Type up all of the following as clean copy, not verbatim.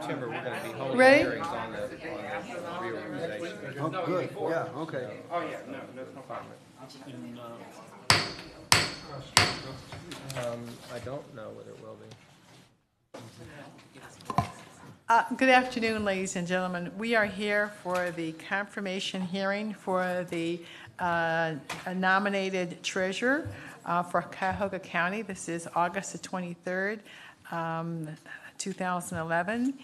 September, we're going to be holding Ready? hearings on the reorganization. Oh, good, yeah, okay. Oh, yeah, no problem. I don't know whether it will be. Good afternoon, ladies and gentlemen. We are here for the confirmation hearing for the nominated treasurer for Cuyahoga County. This is August the 23rd, 2011.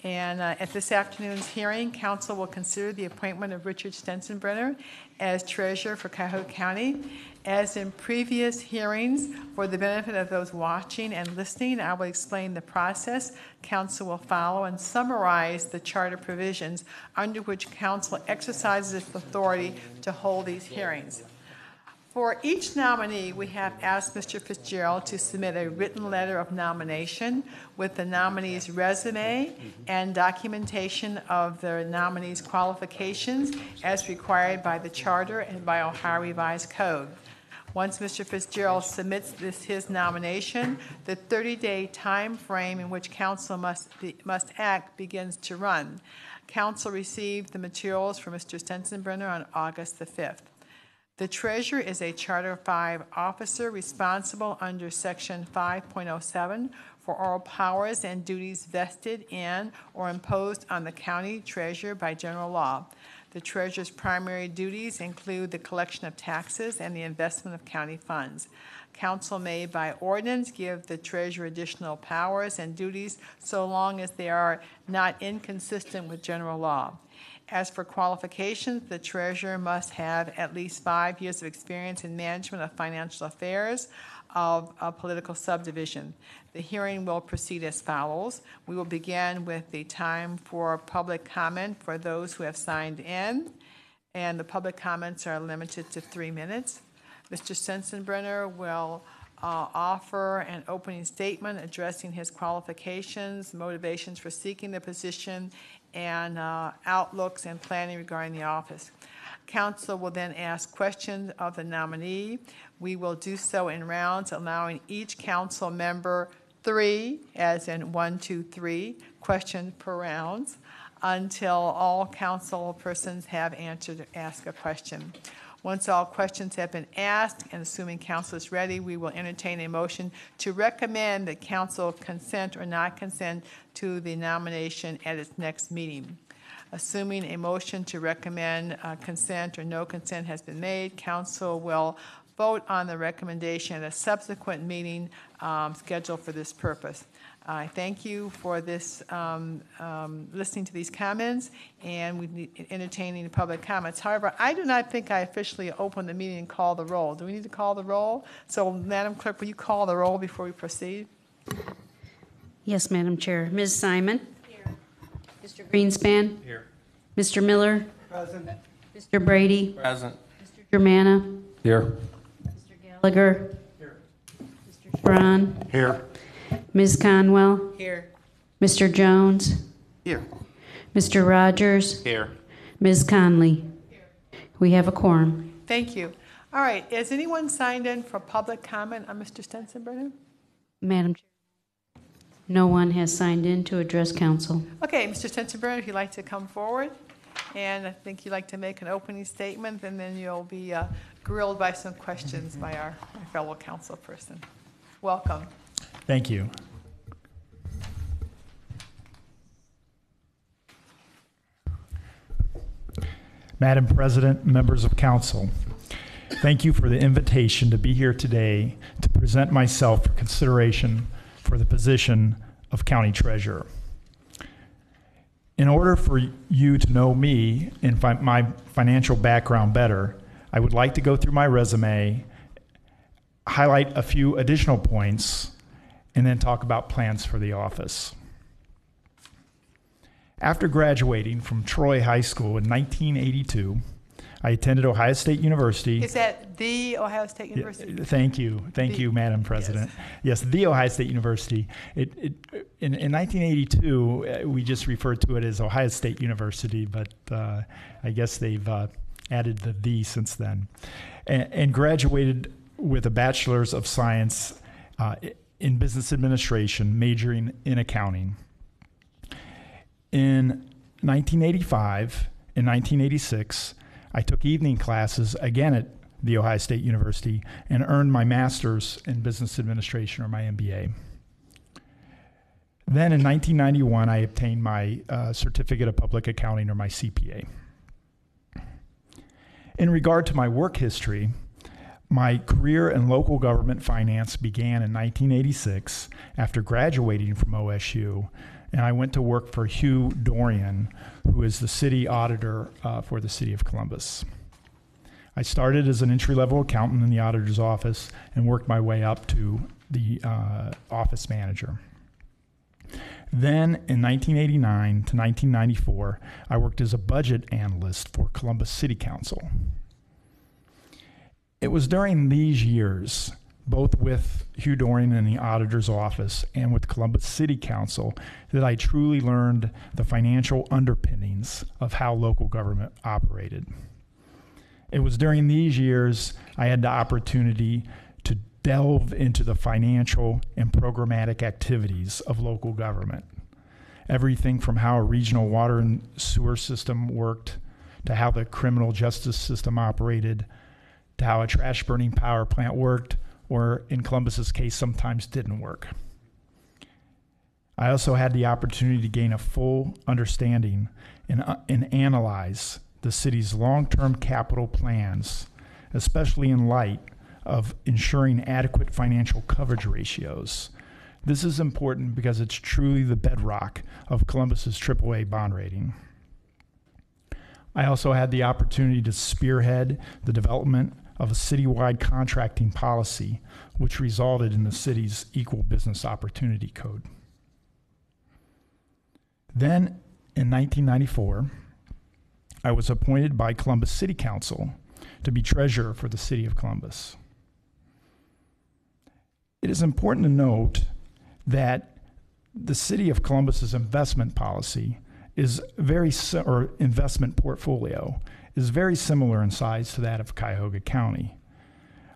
And at this afternoon's hearing, council will consider the appointment of Richard Stensenbrenner as treasurer for Cuyahoga County. As in previous hearings, for the benefit of those watching and listening, I will explain the process council will follow and summarize the charter provisions under which council exercises its authority to hold these hearings. For each nominee, we have asked Mr. Fitzgerald to submit a written letter of nomination with the nominee's resume and documentation of the nominee's qualifications as required by the Charter and by Ohio Revised Code. Once Mr. Fitzgerald submits his nomination, the 30-day time frame in which council must act begins to run. Council received the materials from Mr. Stensenbrenner on August the 5th. The treasurer is a Charter 5 officer responsible under Section 5.07 for all powers and duties vested in or imposed on the county treasurer by general law. The treasurer's primary duties include the collection of taxes and the investment of county funds. Council may, by ordinance, give the treasurer additional powers and duties so long as they are not inconsistent with general law. As for qualifications, the treasurer must have at least 5 years of experience in management of financial affairs of a political subdivision. The hearing will proceed as follows. We will begin with the time for public comment for those who have signed in, and the public comments are limited to 3 minutes. Mr. Stensenbrenner will offer an opening statement addressing his qualifications, motivations for seeking the position, and outlooks and planning regarding the office. Council will then ask questions of the nominee. We will do so in rounds, allowing each council member 3, as in 1, 2, 3, questions per round, until all council persons have answered or asked a question. Once all questions have been asked, and assuming council is ready, we will entertain a motion to recommend that council consent or not consent to the nomination at its next meeting. Assuming a motion to recommend consent or no consent has been made, council will vote on the recommendation at a subsequent meeting scheduled for this purpose. I thank you for this, listening to these comments, and we entertaining the public comments. However, I do not think I officially opened the meeting and called the roll. Do we need to call the roll? So, Madam Clerk, will you call the roll before we proceed? Yes, Madam Chair. Ms. Simon? Here. Mr. Greenspan? Here. Mr. Miller? Present. Mr. Brady? Present. Mr. Germana? Here. Mr. Gallagher? Here. Mr. Schron? Here. Ms. Conwell? Here. Mr. Jones? Here. Mr. Rogers? Here. Ms. Conley? Here. We have a quorum. Thank you. All right. Has anyone signed in for public comment on Mr. Stensenbrenner? Madam Chair, no one has signed in to address council. Okay, Mr. Stensenbrenner, if you'd like to come forward, and I think you'd like to make an opening statement, and then you'll be grilled by some questions by our fellow council person. Welcome. Thank you. Madam President, members of council, thank you for the invitation to be here today to present myself for consideration for the position of county treasurer. In order for you to know me and my financial background better, I would like to go through my resume, highlight a few additional points, and then talk about plans for the office. After graduating from Troy High School in 1982, I attended Ohio State University. Is that the Ohio State University? Thank you, Madam President. Yes, the Ohio State University. In 1982, we just referred to it as Ohio State University, but I guess they've added the since then. And graduated with a Bachelor's of Science in Business Administration, majoring in accounting. In 1985 and 1986, I took evening classes again at The Ohio State University and earned my master's in business administration, or my MBA. Then in 1991, I obtained my certificate of public accounting, or my CPA. In regard to my work history, my career in local government finance began in 1986 after graduating from OSU, and I went to work for Hugh Dorian, who is the city auditor for the city of Columbus. I started as an entry-level accountant in the auditor's office and worked my way up to the office manager. Then in 1989 to 1994, I worked as a budget analyst for Columbus City Council. It was during these years, both with Hugh Dorian in the auditor's office and with Columbus City Council, that I truly learned the financial underpinnings of how local government operated. It was during these years I had the opportunity to delve into the financial and programmatic activities of local government. Everything from how a regional water and sewer system worked, to how the criminal justice system operated, to how a trash burning power plant worked, or in Columbus's case, sometimes didn't work. I also had the opportunity to gain a full understanding and analyze the city's long-term capital plans, especially in light of ensuring adequate financial coverage ratios. This is important because it's truly the bedrock of Columbus's AAA bond rating. I also had the opportunity to spearhead the development of a citywide contracting policy, which resulted in the city's Equal Business Opportunity Code. Then, in 1994, I was appointed by Columbus City Council to be treasurer for the city of Columbus. It is important to note that the city of Columbus's investment policy is or investment portfolio is very similar in size to that of Cuyahoga County.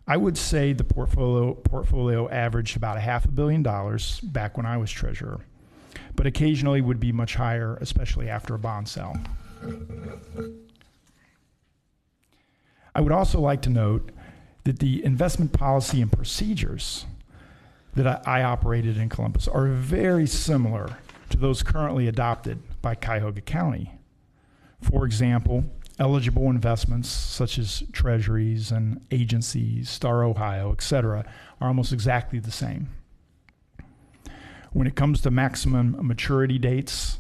I would say the portfolio averaged about $500 million back when I was treasurer, but occasionally would be much higher, especially after a bond sale. I would also like to note that the investment policy and procedures that I operated in Columbus are very similar to those currently adopted by Cuyahoga County. For example, eligible investments such as treasuries and agencies, Star Ohio, etc., are almost exactly the same. When it comes to maximum maturity dates,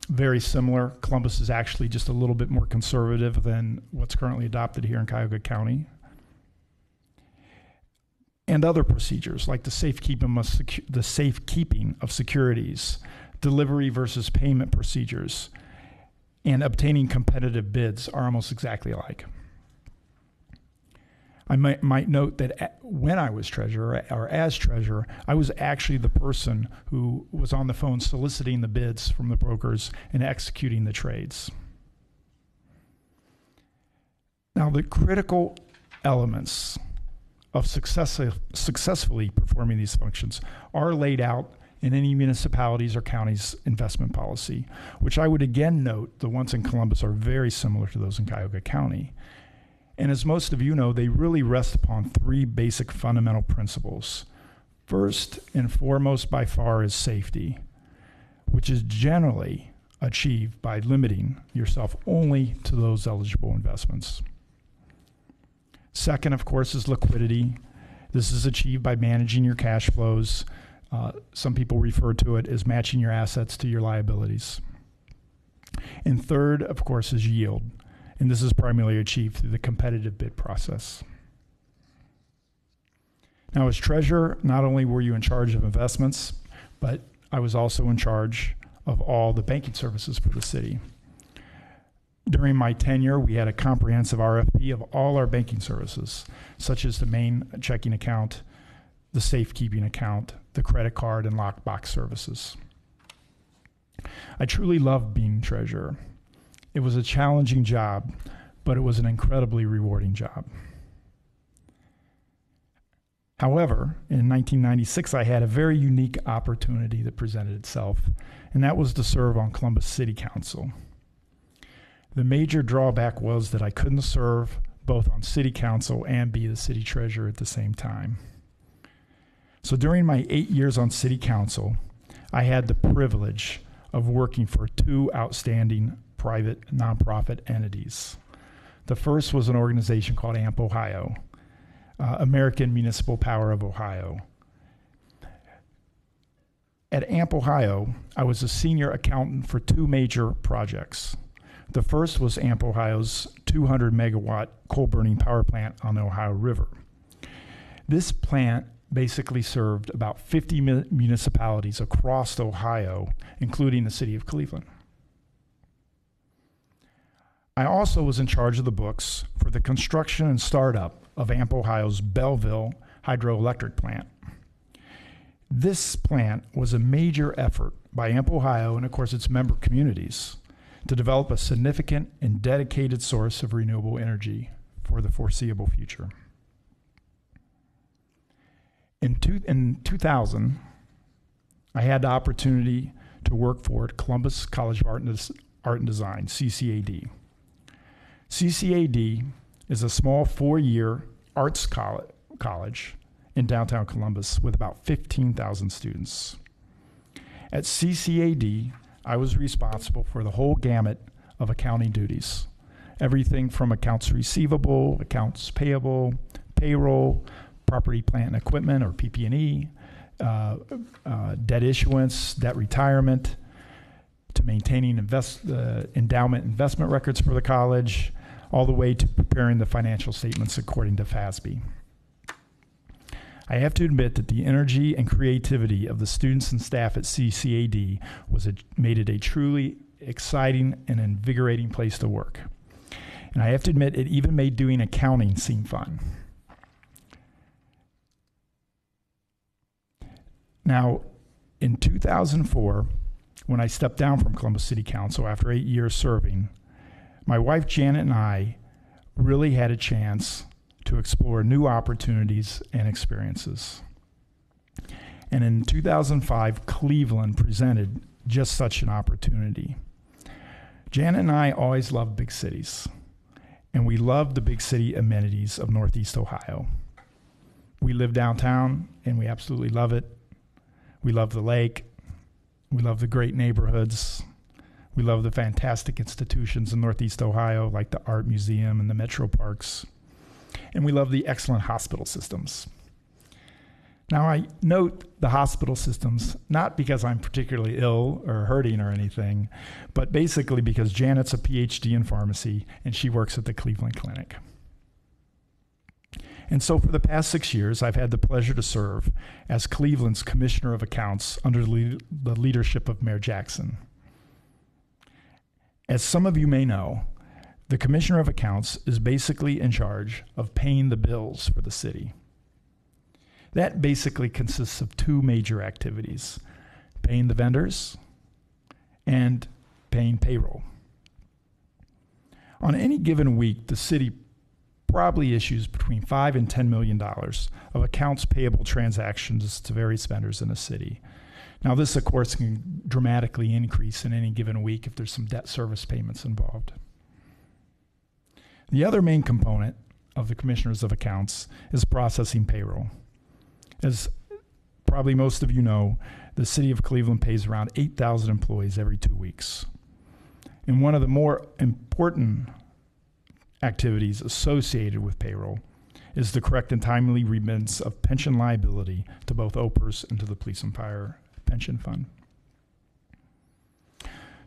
very similar. Columbus is actually just a little bit more conservative than what's currently adopted here in Cuyahoga County. And other procedures like the safekeeping of securities, delivery versus payment procedures, and obtaining competitive bids are almost exactly alike. I might note that when I was treasurer, or as treasurer, I was actually the person who was on the phone soliciting the bids from the brokers and executing the trades. Now, the critical elements of successfully performing these functions are laid out in any municipalities or county's investment policy, which I would again note the ones in Columbus are very similar to those in Cuyahoga County. And as most of you know, they really rest upon three basic fundamental principles. First and foremost by far is safety, which is generally achieved by limiting yourself only to those eligible investments. Second, of course, is liquidity. This is achieved by managing your cash flows. Some people refer to it as matching your assets to your liabilities. And third, of course, is yield. And this is primarily achieved through the competitive bid process. Now, as treasurer, not only were you in charge of investments, but I was also in charge of all the banking services for the city. During my tenure, we had a comprehensive RFP of all our banking services, such as the main checking account, the safekeeping account, the credit card, and lockbox services. I truly loved being treasurer. It was a challenging job, but it was an incredibly rewarding job. However, in 1996, I had a very unique opportunity that presented itself, and that was to serve on Columbus City Council. The major drawback was that I couldn't serve both on City Council and be the city treasurer at the same time. So during my 8 years on City Council, I had the privilege of working for two outstanding private nonprofit entities. The first was an organization called AMP Ohio, American Municipal Power of Ohio. At AMP Ohio, I was a senior accountant for two major projects. The first was AMP Ohio's 200 megawatt coal burning power plant on the Ohio River. This plant basically served about 50 municipalities across Ohio, including the city of Cleveland. I also was in charge of the books for the construction and startup of AMP Ohio's Belleville hydroelectric plant. This plant was a major effort by AMP Ohio and, of course, its member communities to develop a significant and dedicated source of renewable energy for the foreseeable future. In 2000, I had the opportunity to work for Columbus College of Art and Design, CCAD. CCAD is a small four-year arts college in downtown Columbus with about 15,000 students. At CCAD, I was responsible for the whole gamut of accounting duties, everything from accounts receivable, accounts payable, payroll, property, plant, and equipment, or PP&E, debt issuance, debt retirement, to maintaining endowment investment records for the college, all the way to preparing the financial statements according to FASB. I have to admit that the energy and creativity of the students and staff at CCAD made it a truly exciting and invigorating place to work. And I have to admit, it even made doing accounting seem fun. Now, in 2004, when I stepped down from Columbus City Council after 8 years serving, my wife Janet and I really had a chance to explore new opportunities and experiences. And in 2005, Cleveland presented just such an opportunity. Janet and I always loved big cities, and we loved the big city amenities of Northeast Ohio. We live downtown, and we absolutely love it. We love the lake. We love the great neighborhoods. We love the fantastic institutions in Northeast Ohio, like the Art Museum and the Metro Parks. And we love the excellent hospital systems. Now, I note the hospital systems not because I'm particularly ill or hurting or anything, but basically because Janet's a PhD in pharmacy and she works at the Cleveland Clinic. And so for the past 6 years, I've had the pleasure to serve as Cleveland's Commissioner of Accounts under the leadership of Mayor Jackson. As some of you may know, the Commissioner of Accounts is basically in charge of paying the bills for the city. That basically consists of two major activities: paying the vendors and paying payroll. On any given week, the city probably issues between $5 and $10 million of accounts payable transactions to various vendors in the city. Now, this, of course, can dramatically increase in any given week if there's some debt service payments involved. The other main component of the Commissioners of Accounts is processing payroll. As probably most of you know, the city of Cleveland pays around 8,000 employees every 2 weeks. And one of the more important activities associated with payroll is the correct and timely remittance of pension liability to both OPERS and to the Police and Fire Pension Fund.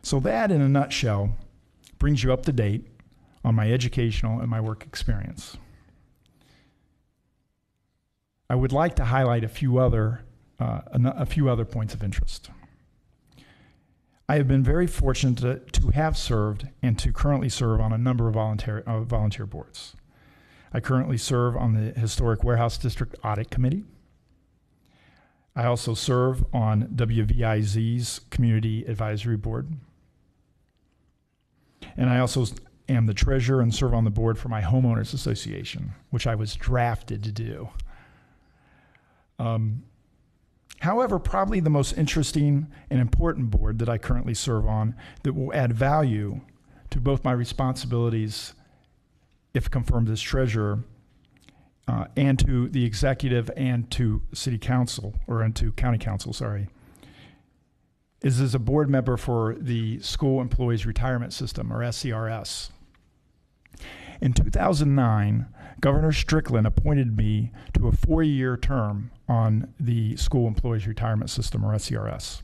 So that, in a nutshell, brings you up to date on my educational and my work experience. I would like to highlight a few other points of interest. I have been very fortunate to have served and to currently serve on a number of volunteer boards. I currently serve on the Historic Warehouse District Audit Committee. I also serve on WVIZ's Community Advisory Board. And I also am the treasurer and serve on the board for my homeowners association, which I was drafted to do. However, probably the most interesting and important board that I currently serve on that will add value to both my responsibilities, if confirmed as treasurer, and to the executive and to city council, or and to county council, sorry, is as a board member for the School Employees Retirement System, or SCRS. In 2009, Governor Strickland appointed me to a 4-year term on the School Employees Retirement System, or SCRS.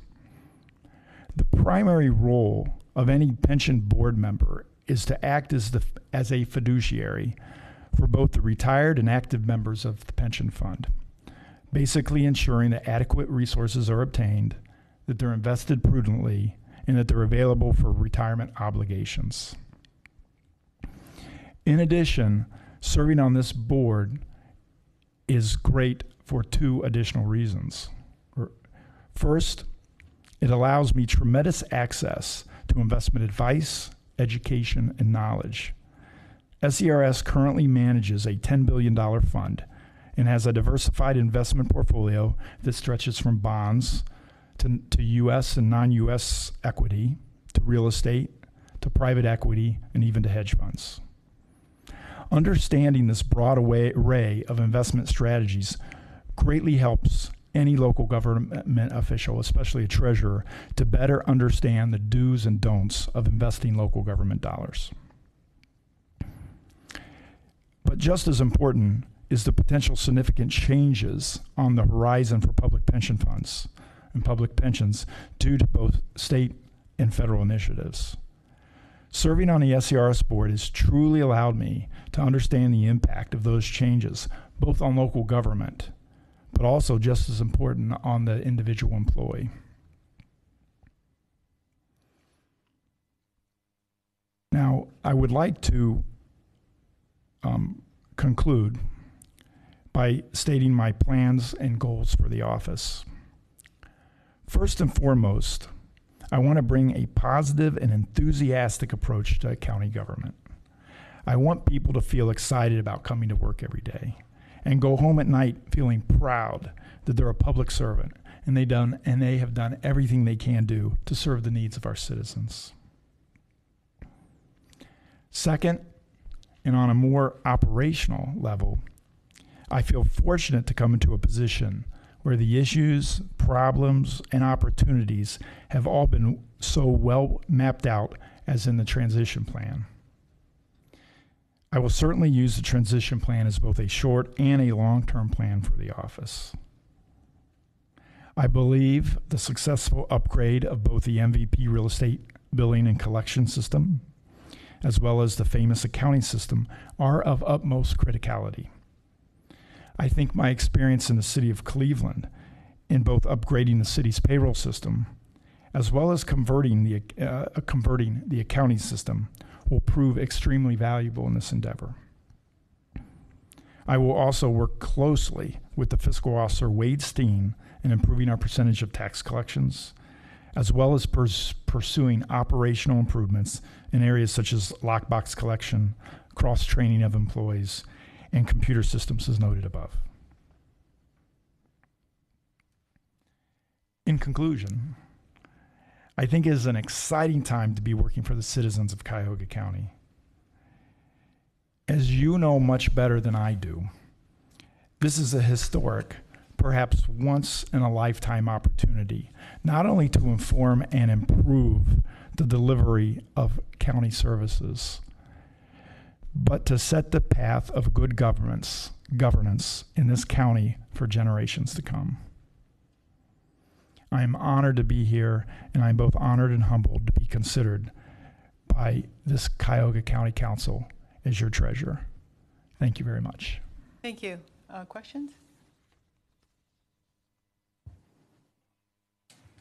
The primary role of any pension board member is to act as a fiduciary for both the retired and active members of the pension fund, basically ensuring that adequate resources are obtained, that they're invested prudently, and that they're available for retirement obligations. In addition, serving on this board is great for 2 additional reasons. First, it allows me tremendous access to investment advice, education, and knowledge. SCRS currently manages a $10 billion fund and has a diversified investment portfolio that stretches from bonds to U.S. and non-U.S. equity, to real estate, to private equity, and even to hedge funds. Understanding this broad array of investment strategies greatly helps any local government official, especially a treasurer, to better understand the do's and don'ts of investing local government dollars. But just as important is the potential significant changes on the horizon for public pension funds and public pensions due to both state and federal initiatives. Serving on the SCRS board has truly allowed me to understand the impact of those changes, both on local government, but also just as important on the individual employee. Now, I would like to conclude by stating my plans and goals for the office. First and foremost, I want to bring a positive and enthusiastic approach to county government. I want people to feel excited about coming to work every day and go home at night feeling proud that they're a public servant and they have done everything they can do to serve the needs of our citizens. Second, and on a more operational level, I feel fortunate to come into a position where the issues, problems, and opportunities have all been so well mapped out as in the transition plan. I will certainly use the transition plan as both a short and a long-term plan for the office. I believe the successful upgrade of both the MVP real estate billing and collection system, as well as the famous accounting system, are of utmost criticality. I think my experience in the city of Cleveland in both upgrading the city's payroll system as well as converting the accounting system will prove extremely valuable in this endeavor. I will also work closely with the fiscal officer Wade Steen in improving our percentage of tax collections, as well as pursuing operational improvements in areas such as lockbox collection, cross-training of employees, and computer systems as noted above. In conclusion, I think it is an exciting time to be working for the citizens of Cuyahoga County. As you know much better than I do, this is a historic, perhaps once in a lifetime opportunity, not only to inform and improve the delivery of county services, but to set the path of good governance in this county for generations to come. I am honored to be here, and I'm both honored and humbled to be considered by this Cuyahoga County Council as your treasurer. Thank you very much. Thank you. Questions?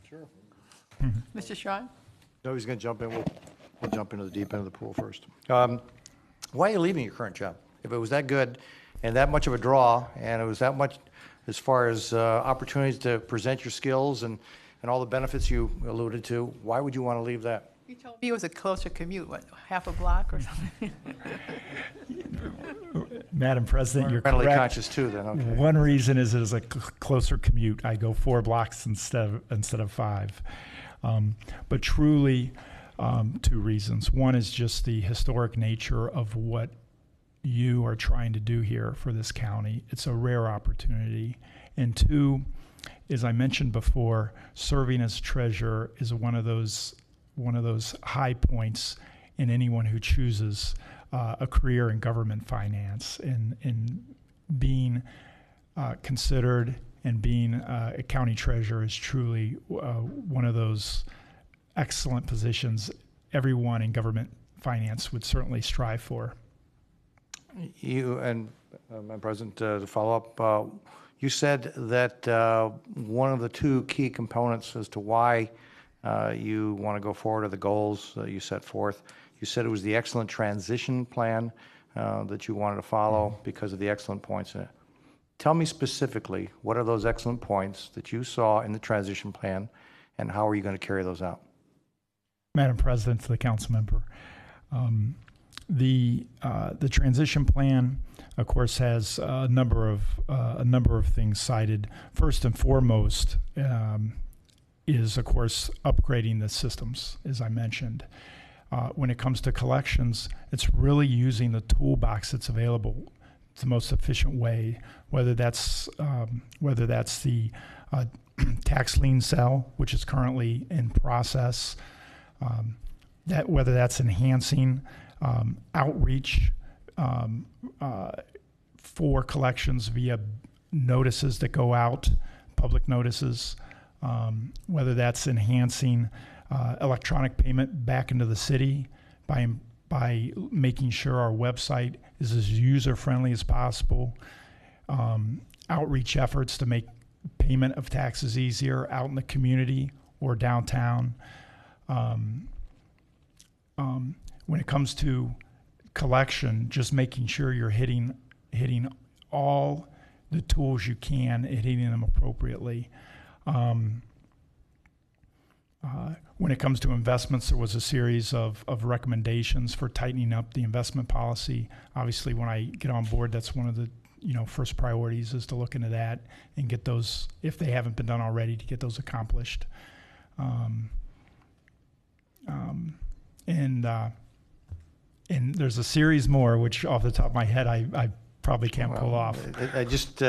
Sure. Mr. Strawn? No, he's going to jump in. We'll jump into the deep end of the pool first. Why are you leaving your current job? If it was that good and that much of a draw, and it was that much as far as opportunities to present your skills and all the benefits you alluded to, why would you want to leave that? You told me it was a closer commute, what, half a block or something? Madam President, you're Mentally correct. conscious too, then, okay. One reason is it is a closer commute. I go 4 blocks instead of 5. But truly, 2 reasons. One is just the historic nature of what you are trying to do here for this county. It's a rare opportunity. And 2, as I mentioned before, serving as treasurer is one of those high points in anyone who chooses a career in government finance, and being considered and being a county treasurer is truly one of those excellent positions everyone in government finance would certainly strive for. You, and Madam President, to follow up, you said that one of the 2 key components as to why you want to go forward are the goals that you set forth. You said it was the excellent transition plan that you wanted to follow because of the excellent points in it. Tell me specifically, what are those excellent points that you saw in the transition plan, and how are you going to carry those out? Madam President, to the council member, the transition plan, of course, has a number of things cited. First and foremost is, of course, upgrading the systems, as I mentioned. When it comes to collections, it's really using the toolbox that's available the most efficient way, whether that's the tax lien sale, which is currently in process, whether that's enhancing outreach for collections via notices that go out, public notices, whether that's enhancing electronic payment back into the city by making sure our website is as user-friendly as possible, outreach efforts to make payment of taxes easier out in the community or downtown. When it comes to collection, just making sure you're hitting all the tools you can and hitting them appropriately. When it comes to investments, there was a series of recommendations for tightening up the investment policy. Obviously, when I get on board, that's one of the first priorities is to look into that and get those, if they haven't been done already, to get those accomplished. And there's a series more, which off the top of my head, I probably can't pull off. I just,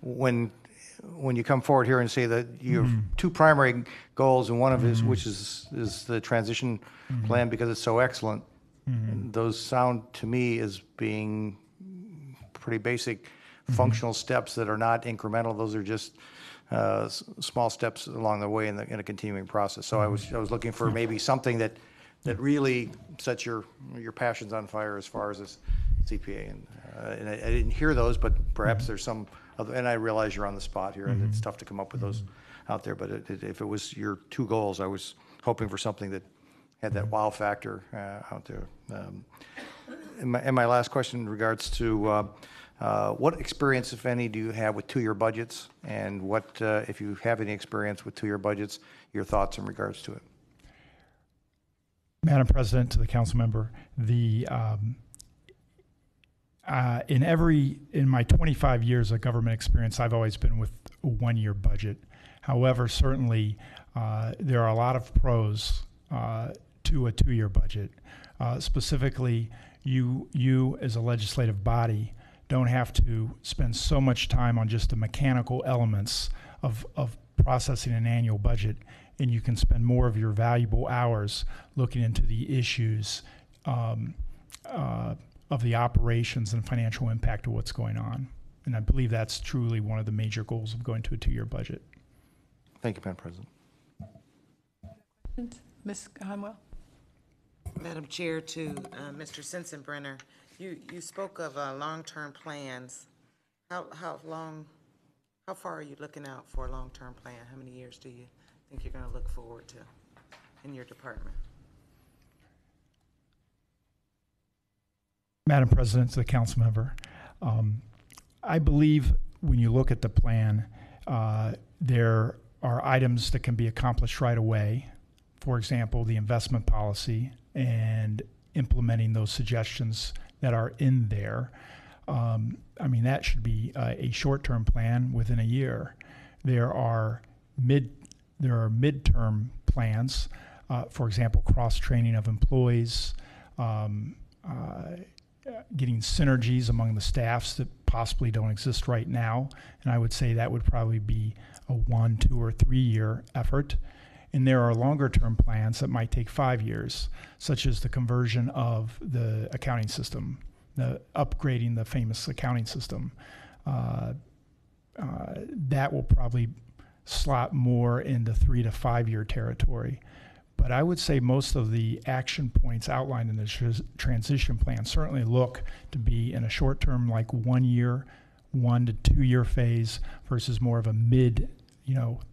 when you come forward here and say that you have 2 primary goals, and one of which is the transition plan because it's so excellent, those sound to me as being pretty basic functional steps that are not incremental. Those are just small steps along the way in a continuing process. So I was looking for maybe something that really sets your passions on fire as far as this CPA, and I didn't hear those, but perhaps there's some other, and I realize you're on the spot here, and it's tough to come up with those out there, but if it was your 2 goals, I was hoping for something that had that wow factor out there. And my last question in regards to what experience, if any, do you have with 2-year budgets, and what, if you have any experience with 2-year budgets, your thoughts in regards to it? Madam President, to the council member, in my 25 years of government experience, I've always been with a 1-year budget. However, certainly there are a lot of pros to a 2-year budget. Specifically, you as a legislative body don't have to spend so much time on just the mechanical elements of processing an annual budget, and you can spend more of your valuable hours looking into the issues of the operations and financial impact of what's going on. And I believe that's truly one of the major goals of going to a 2-year budget. Thank you, Madam President. Ms. Conwell? Madam Chair, to Mr. Sensenbrenner, you spoke of long-term plans. How far are you looking out for a long-term plan? How many years do you think you're going to look forward to in your department? Madam President, to the council member, I believe when you look at the plan, there are items that can be accomplished right away. For example, the investment policy and implementing those suggestions that are in there. I mean, that should be a short-term plan within a year. There are midterm plans, for example, cross-training of employees, getting synergies among the staffs that possibly don't exist right now. And I would say that would probably be a 1, 2, or 3 year effort. And there are longer term plans that might take 5 years, such as the conversion of the accounting system, the upgrading the famous accounting system. That will probably slot more in the 3 to 5 year territory. But I would say most of the action points outlined in the transition plan certainly look to be in a short term, like 1 year, 1 to 2 year phase versus more of a mid,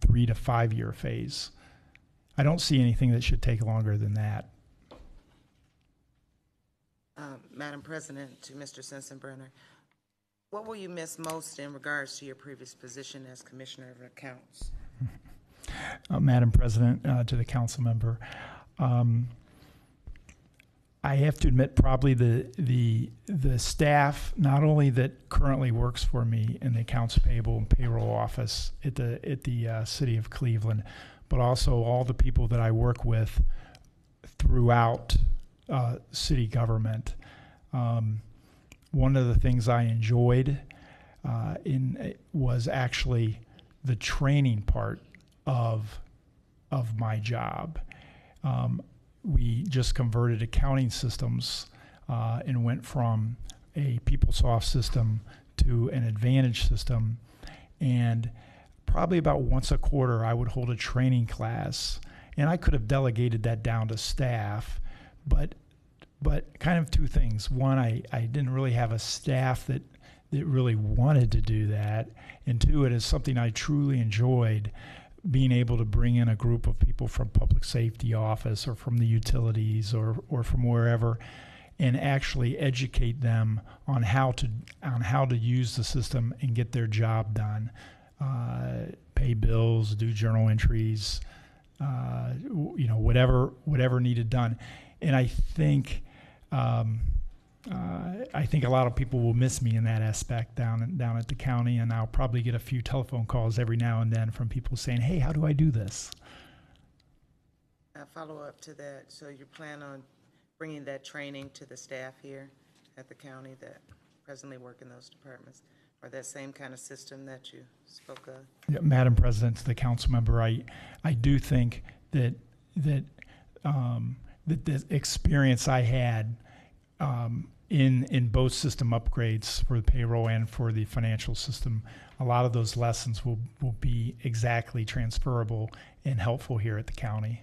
3 to 5 year phase. I don't see anything that should take longer than that. Madam President, to Mr. Sensenbrenner, what will you miss most in regards to your previous position as Commissioner of Accounts? Madam President, to the council member, I have to admit probably the staff, not only that currently works for me in the accounts payable and payroll office at the city of Cleveland, but also all the people that I work with throughout city government. One of the things I enjoyed was actually the training part of my job. We just converted accounting systems and went from a PeopleSoft system to an Advantage system. And probably about once a quarter, I would hold a training class. And I could have delegated that down to staff, but kind of two things. One, I didn't really have a staff that really wanted to do that. And two, it is something I truly enjoyed, being able to bring in a group of people from public safety office or from the utilities or from wherever and actually educate them on how to use the system and get their job done. Pay bills, do journal entries, whatever needed done. And I think a lot of people will miss me in that aspect down at the county, and I'll probably get a few telephone calls every now and then from people saying, "Hey, how do I do this?" A follow-up to that, so you plan on bringing that training to the staff here at the county that presently work in those departments, or that same kind of system that you spoke of? Yeah, Madam President, to the council member, I do think that the experience I had in both system upgrades for the payroll and for the financial system, a lot of those lessons will be exactly transferable and helpful here at the county.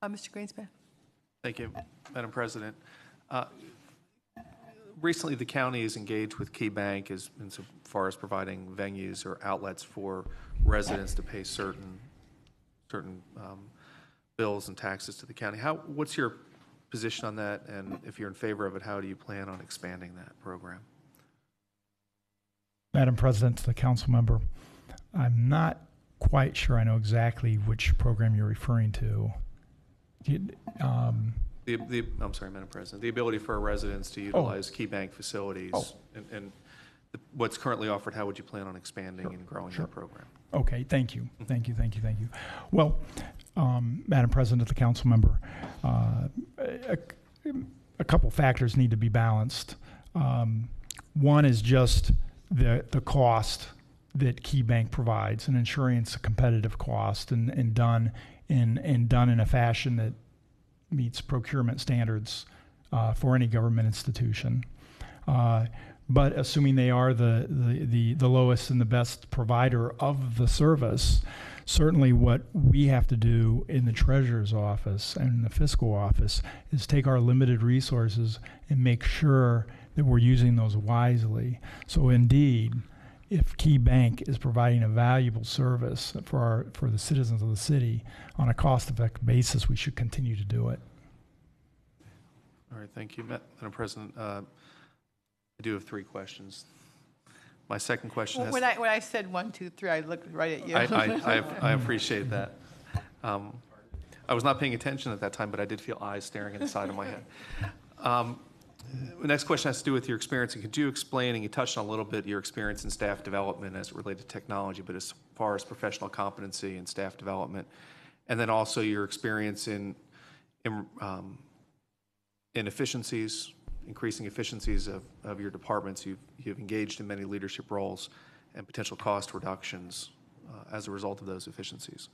Mr. Greenspan? Thank you, Madam President. Recently, the county is engaged with Key Bank insofar as providing venues or outlets for residents to pay certain bills and taxes to the county. What's your position on that? And if you're in favor of it, how do you plan on expanding that program? Madam President, to the council member, I'm not quite sure I know exactly which program you're referring to. I'm sorry, Madam President. The ability for residents to utilize Key Bank facilities and what's currently offered, how would you plan on expanding and growing that program? Okay, thank you. Well, Madam President, the council member, a couple factors need to be balanced. One is just the cost that Key Bank provides and ensuring it's a competitive cost and done in a fashion that meets procurement standards for any government institution. But assuming they are the lowest and the best provider of the service, certainly what we have to do in the treasurer's office and the fiscal office is take our limited resources and make sure that we're using those wisely. So indeed, if Key Bank is providing a valuable service for the citizens of the city on a cost-effective basis, we should continue to do it. All right, thank you, Madam President. I do have 3 questions. My second question has... When I said 1, 2, 3, I looked right at you. I appreciate that. I was not paying attention at that time, but I did feel eyes staring at the side of my head. The next question has to do with your experience. And could you explain, and you touched on a little bit, your experience in staff development as it related to technology, but as far as professional competency and staff development, and then also your experience in efficiencies, increasing efficiencies of your departments. You've engaged in many leadership roles and potential cost reductions as a result of those efficiencies.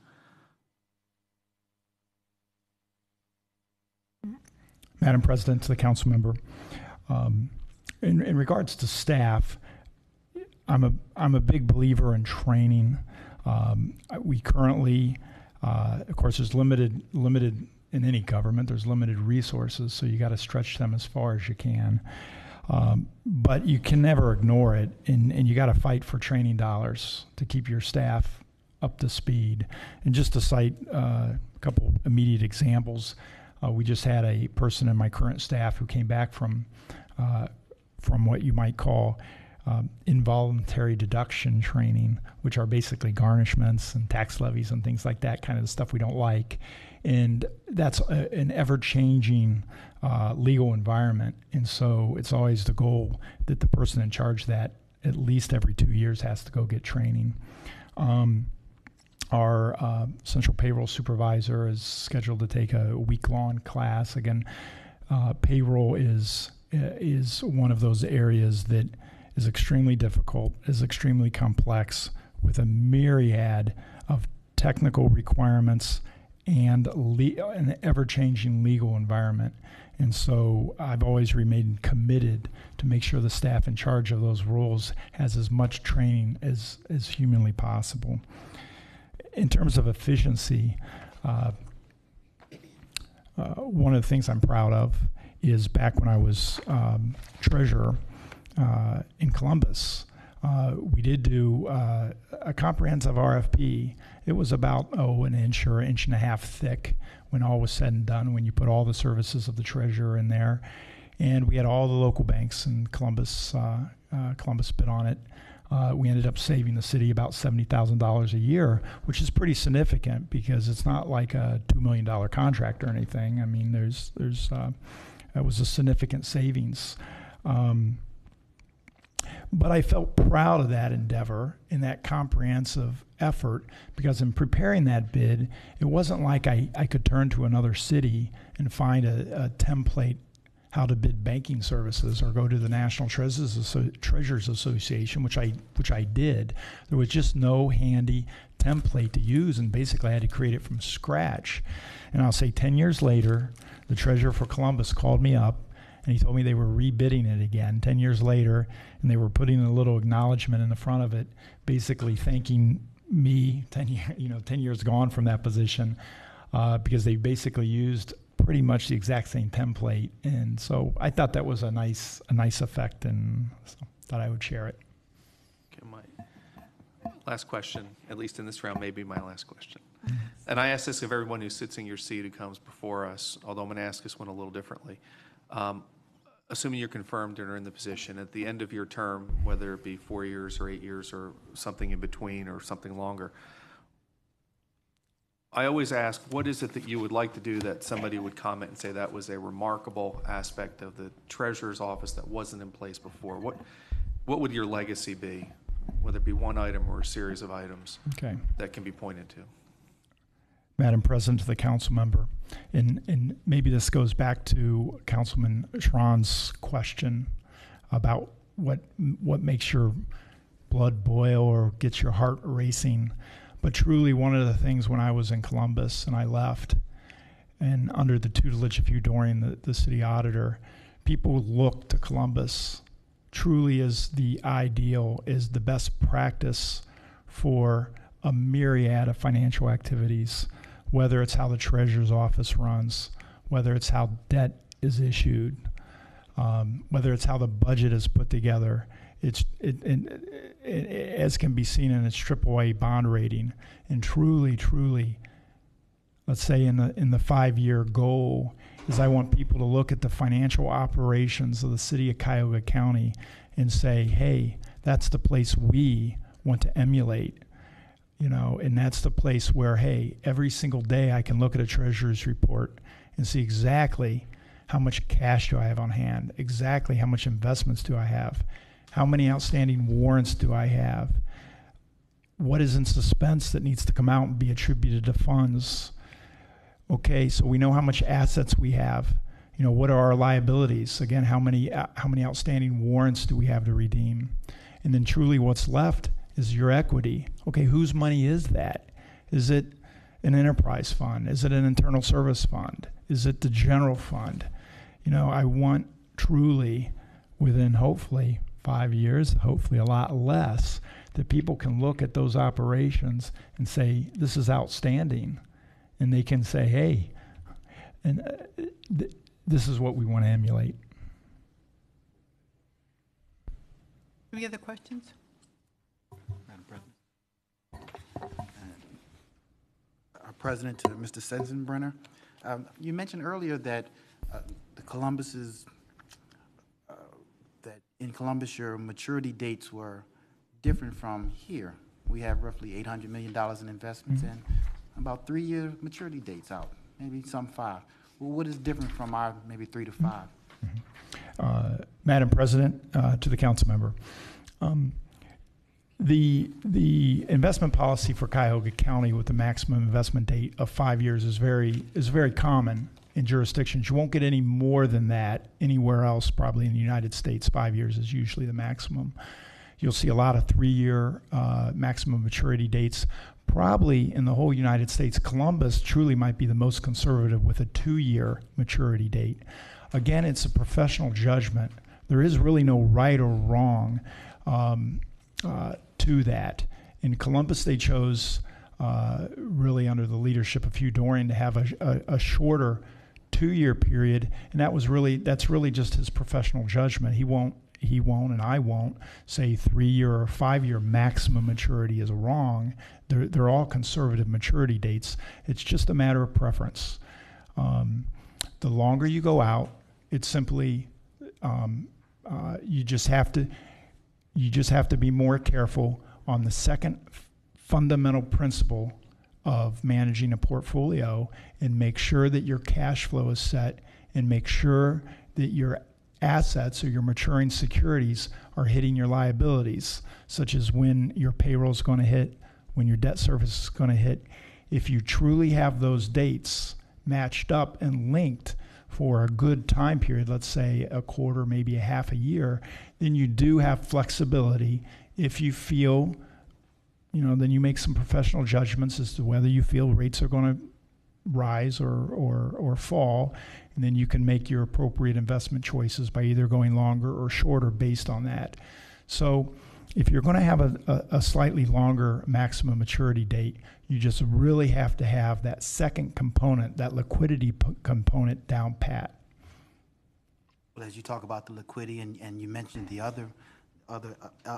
Madam President, to the council member, in regards to staff, I'm a big believer in training. We currently, of course, there's limited in any government. There's limited resources, so you got to stretch them as far as you can. But you can never ignore it, and you got to fight for training dollars to keep your staff up to speed. And just to cite a couple immediate examples. We just had a person in my current staff who came back from what you might call involuntary deduction training, which are basically garnishments and tax levies and things like that, kind of the stuff we don't like. And that's an ever-changing legal environment. And so it's always the goal that the person in charge of that at least every 2 years has to go get training. Our central payroll supervisor is scheduled to take a week-long class. Again, payroll is one of those areas that is extremely difficult, is extremely complex, with a myriad of technical requirements and an ever-changing legal environment. And so I've always remained committed to make sure the staff in charge of those roles has as much training as humanly possible. In terms of efficiency, one of the things I'm proud of is back when I was treasurer in Columbus, we did do a comprehensive RFP. It was about, an inch or an inch and a half thick when all was said and done, when you put all the services of the treasurer in there. And we had all the local banks in Columbus bid on it. We ended up saving the city about $70,000 a year, which is pretty significant because it's not like a $2 million contract or anything. I mean, that was a significant savings. But I felt proud of that endeavor and that comprehensive effort because in preparing that bid, it wasn't like I could turn to another city and find a template how to bid banking services or go to the National Treasurers Association, which I did. There was just no handy template to use, and basically I had to create it from scratch. And I'll say 10 years later, the treasurer for Columbus called me up, and he told me they were rebidding it again 10 years later, and they were putting a little acknowledgement in the front of it, basically thanking me 10 years gone from that position, because they basically used pretty much the exact same template. And so I thought that was a nice effect, and so thought I would share it. Okay, my last question, at least in this round, may be my last question. And I ask this of everyone who sits in your seat who comes before us, although I'm going to ask this one a little differently. Assuming you're confirmed and are in the position, at the end of your term, whether it be 4 years or 8 years or something in between or something longer, I always ask, what is it that you would like to do that somebody would comment and say that was a remarkable aspect of the treasurer's office that wasn't in place before? What would your legacy be, whether it be one item or a series of items that can be pointed to? Madam President, to the council member, and maybe this goes back to Councilman Schron's question about what makes your blood boil or gets your heart racing. But truly, one of the things when I was in Columbus and I left, and under the tutelage of Hugh Dorian, the city auditor, people looked to Columbus truly as the ideal, as the best practice for a myriad of financial activities, whether it's how the treasurer's office runs, whether it's how debt is issued, whether it's how the budget is put together. As can be seen in its AAA bond rating, and truly, let's say in the 5-year goal is I want people to look at the financial operations of the city of Cuyahoga County and say, hey, that's the place we want to emulate. you know, and that's the place where, hey, every single day I can look at a treasurer's report and see exactly how much cash do I have on hand, exactly how much investments do I have, how many outstanding warrants do I have, what is in suspense that needs to come out and be attributed to funds. Okay, so we know how much assets we have. You know, what are our liabilities? Again, how many outstanding warrants do we have to redeem? And then truly what's left is your equity. Okay, whose money is that? Is it an enterprise fund? Is it an internal service fund? Is it the general fund? You know, I want truly within hopefully 5 years, hopefully a lot less, that people can look at those operations and say, this is outstanding. And they can say, hey, and this is what we want to emulate. Any other questions? Madam President. Our President, to Mr. Sensenbrenner. You mentioned earlier that the Columbus's, that in Columbus your maturity dates were different from here. We have roughly $800 million in investments and about 3-year maturity dates out, maybe some 5. Well, what is different from our maybe 3 to 5? Madam President, to the council member, the investment policy for Cuyahoga County with the maximum investment date of 5 years is very common in jurisdictions. You won't get any more than that anywhere else. Probably in the United States, 5 years is usually the maximum. You'll see a lot of 3-year maximum maturity dates. Probably in the whole United States, Columbus truly might be the most conservative with a 2-year maturity date. Again, it's a professional judgment. There is really no right or wrong to that. In Columbus, they chose, really under the leadership of Hugh Dorian, to have a shorter 2-year period, and that's really just his professional judgment. He won't, and I won't say 3-year or 5-year maximum maturity is wrong. They're all conservative maturity dates. It's just a matter of preference. The longer you go out, it's simply you just have to be more careful on the second fundamental principle of managing a portfolio, and make sure that your cash flow is set, and make sure that your assets or your maturing securities are hitting your liabilities, such as when your payroll is going to hit, when your debt service is going to hit. If you truly have those dates matched up and linked for a good time period, let's say a quarter, maybe a half a year, then you do have flexibility. If you feel, then you make some professional judgments as to whether you feel rates are going to rise or fall, and then you can make your appropriate investment choices by either going longer or shorter based on that. So if you're going to have a slightly longer maximum maturity date, you just really have to have that second component, that liquidity component, down pat. Well, as you talk about the liquidity and you mentioned the other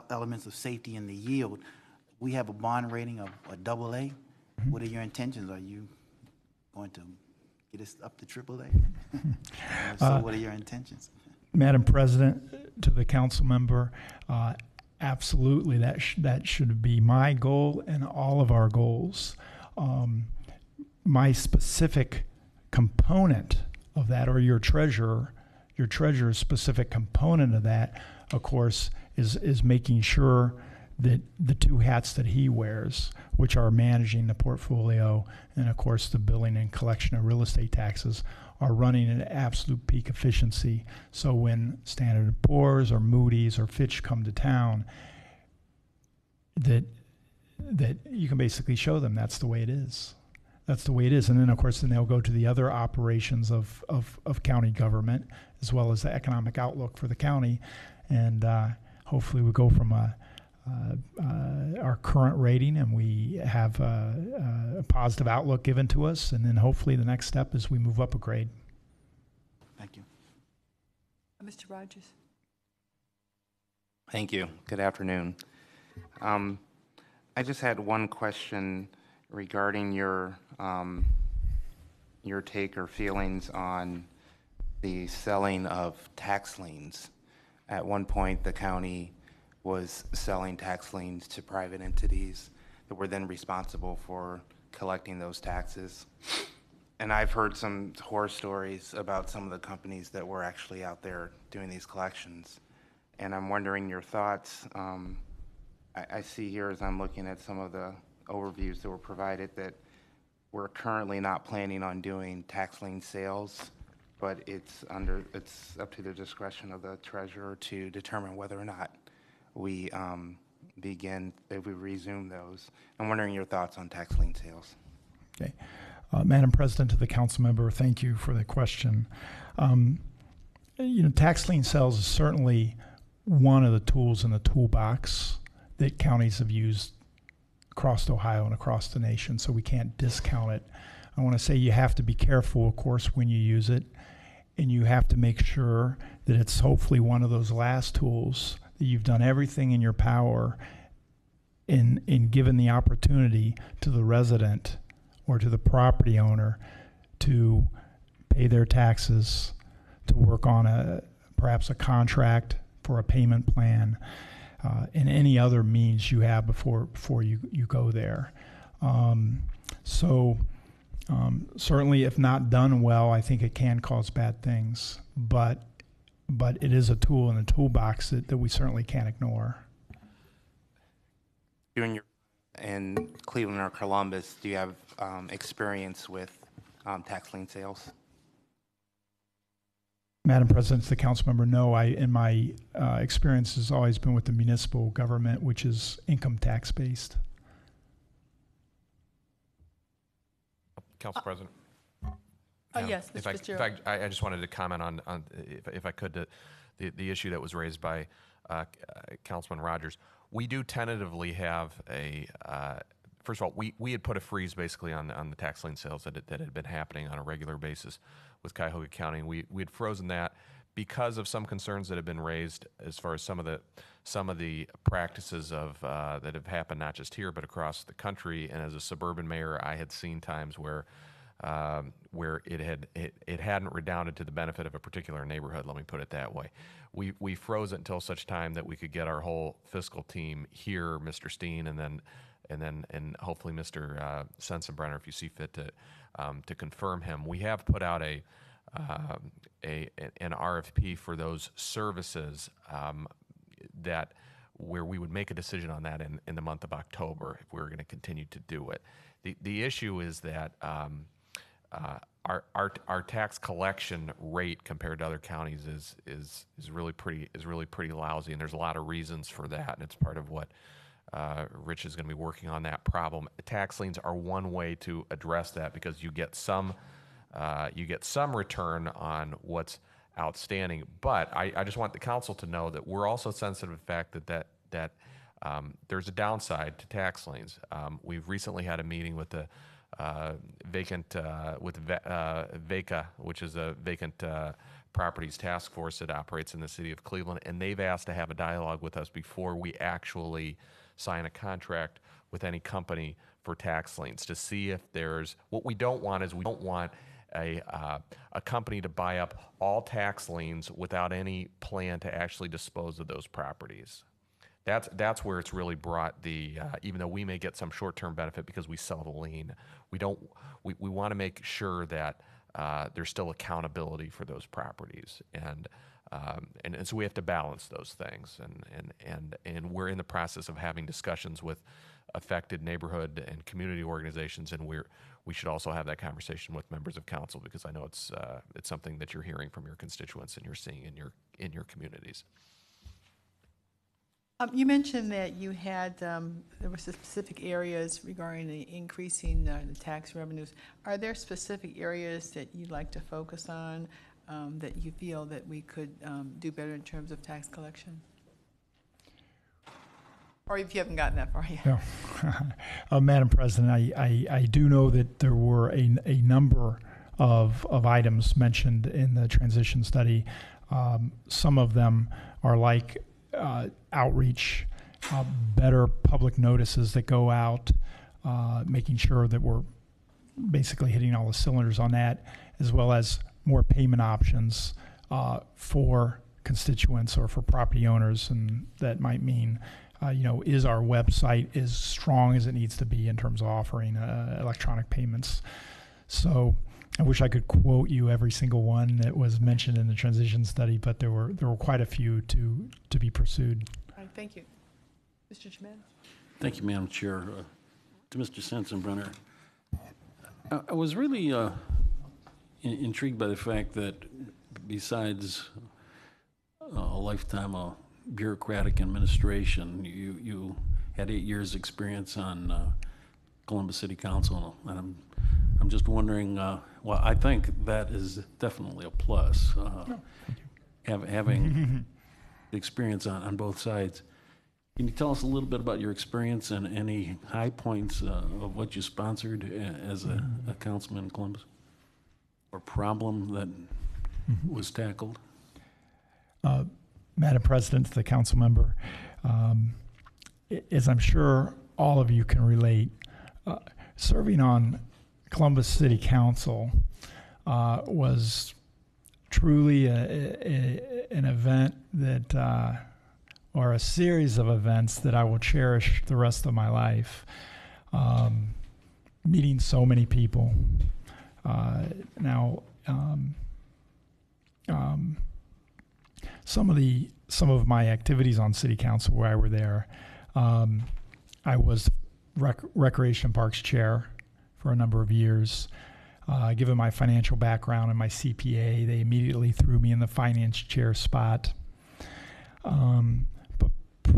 elements of safety and the yield, we have a bond rating of a AA. What are your intentions? Are you going to get us up to AAA? So what are your intentions? Madam President, to the council member, absolutely, that should be my goal and all of our goals. My specific component of that, or your treasurer's specific component of that, of course, is making sure that the 2 hats that he wears, which are managing the portfolio and, of course, the billing and collection of real estate taxes, are running at absolute peak efficiency. So when Standard & Poor's or Moody's or Fitch come to town, that you can basically show them that's the way it is. That's the way it is. And then, of course, they'll go to the other operations of county government, as well as the economic outlook for the county. And hopefully we go from our current rating, and we have a positive outlook given to us, and then hopefully the next step is we move up a grade. Thank you. Mr. Rogers. Thank you. Good afternoon. I just had one question regarding your take or feelings on the selling of tax liens. At one point, the county was selling tax liens to private entities that we're then responsible for collecting those taxes. And I've heard some horror stories about some of the companies that were actually out there doing these collections. And I'm wondering your thoughts. I see here as I'm looking at some of the overviews that were provided that we're currently not planning on doing tax lien sales, but it's up to the discretion of the treasurer to determine whether or not we if we resume those. I'm wondering your thoughts on tax lien sales. Okay. Madam President, to the council member, thank you for the question. Tax lien sales is certainly one of the tools in the toolbox that counties have used across Ohio and across the nation, so we can't discount it. I want to say you have to be careful, of course, when you use it, and you have to make sure that it's hopefully one of those last tools that you've done everything in your power in given the opportunity to the resident or to the property owner to pay their taxes, to work on perhaps a contract for a payment plan, and any other means you have before you go there. Certainly, if not done well, I think it can cause bad things. But it is a tool in the toolbox that we certainly can't ignore. In Cleveland or Columbus, do you have experience with tax lien sales? Madam President, to the council member, no. In my experience has always been with the municipal government, which is income tax based. Council President. Yes, Mr. Fitzgerald. I just wanted to comment on if I could, the issue that was raised by Councilman Rogers. We do tentatively have first of all, we had put a freeze basically on the tax lien sales that had been happening on a regular basis with Cuyahoga County. We had frozen that because of some concerns that have been raised as far as some of the practices that have happened not just here but across the country. And as a suburban mayor, I had seen times where it hadn't redounded to the benefit of a particular neighborhood. Let me put it that way. We froze it until such time that we could get our whole fiscal team here, Mr. Steen, and hopefully Mr. Sensenbrenner, if you see fit to confirm him. We have put out an RFP for those services where we would make a decision on that in the month of October if we were going to continue to do it. The issue is that our tax collection rate compared to other counties is really pretty lousy, and there's a lot of reasons for that, and it's part of what Rich is going to be working on that problem. Tax liens are one way to address that because you get some return on what's outstanding. But I just want the council to know that we're also sensitive to the fact that there's a downside to tax liens. We've recently had a meeting with the VACA, which is a vacant properties task force that operates in the city of Cleveland, and they've asked to have a dialogue with us before we actually sign a contract with any company for tax liens to see if there's what we don't want a company to buy up all tax liens without any plan to actually dispose of those properties. That's where it's really brought even though we may get some short-term benefit because we sell the lien, we want to make sure that there's still accountability for those properties, and so we have to balance those things, and we're in the process of having discussions with affected neighborhood and community organizations, and we should also have that conversation with members of council because I know it's something that you're hearing from your constituents and you're seeing in your communities. You mentioned that you had, there were specific areas regarding the increasing the tax revenues. Are there specific areas that you'd like to focus on that you feel that we could do better in terms of tax collection? Or if you haven't gotten that far yet. No. Madam President, I do know that there were a number of items mentioned in the transition study. Some of them are like outreach, better public notices that go out, making sure that we're basically hitting all the cylinders on that, as well as more payment options for constituents or for property owners, and that might mean is our website as strong as it needs to be in terms of offering electronic payments. So I wish I could quote you every single one that was mentioned in the transition study, but there were quite a few to be pursued. All right, thank you. Mr. Jimenez? Thank you, Madam Chair. To Mr. Sensenbrenner, I was really intrigued by the fact that besides a lifetime of bureaucratic administration, you had 8 years' experience on Columbus City Council, and I'm just wondering. Well, I think that is definitely a plus. Having experience on both sides. Can you tell us a little bit about your experience and any high points of what you sponsored as a councilman in Columbus, or problem that was tackled? Madam President, to the council member, as I'm sure all of you can relate, serving on Columbus City Council was truly an event that, or a series of events that I will cherish the rest of my life. Meeting so many people. Some of my activities on City Council where I were there, I was Recreation Parks Chair for a number of years. Given my financial background and my CPA, they immediately threw me in the finance chair spot. But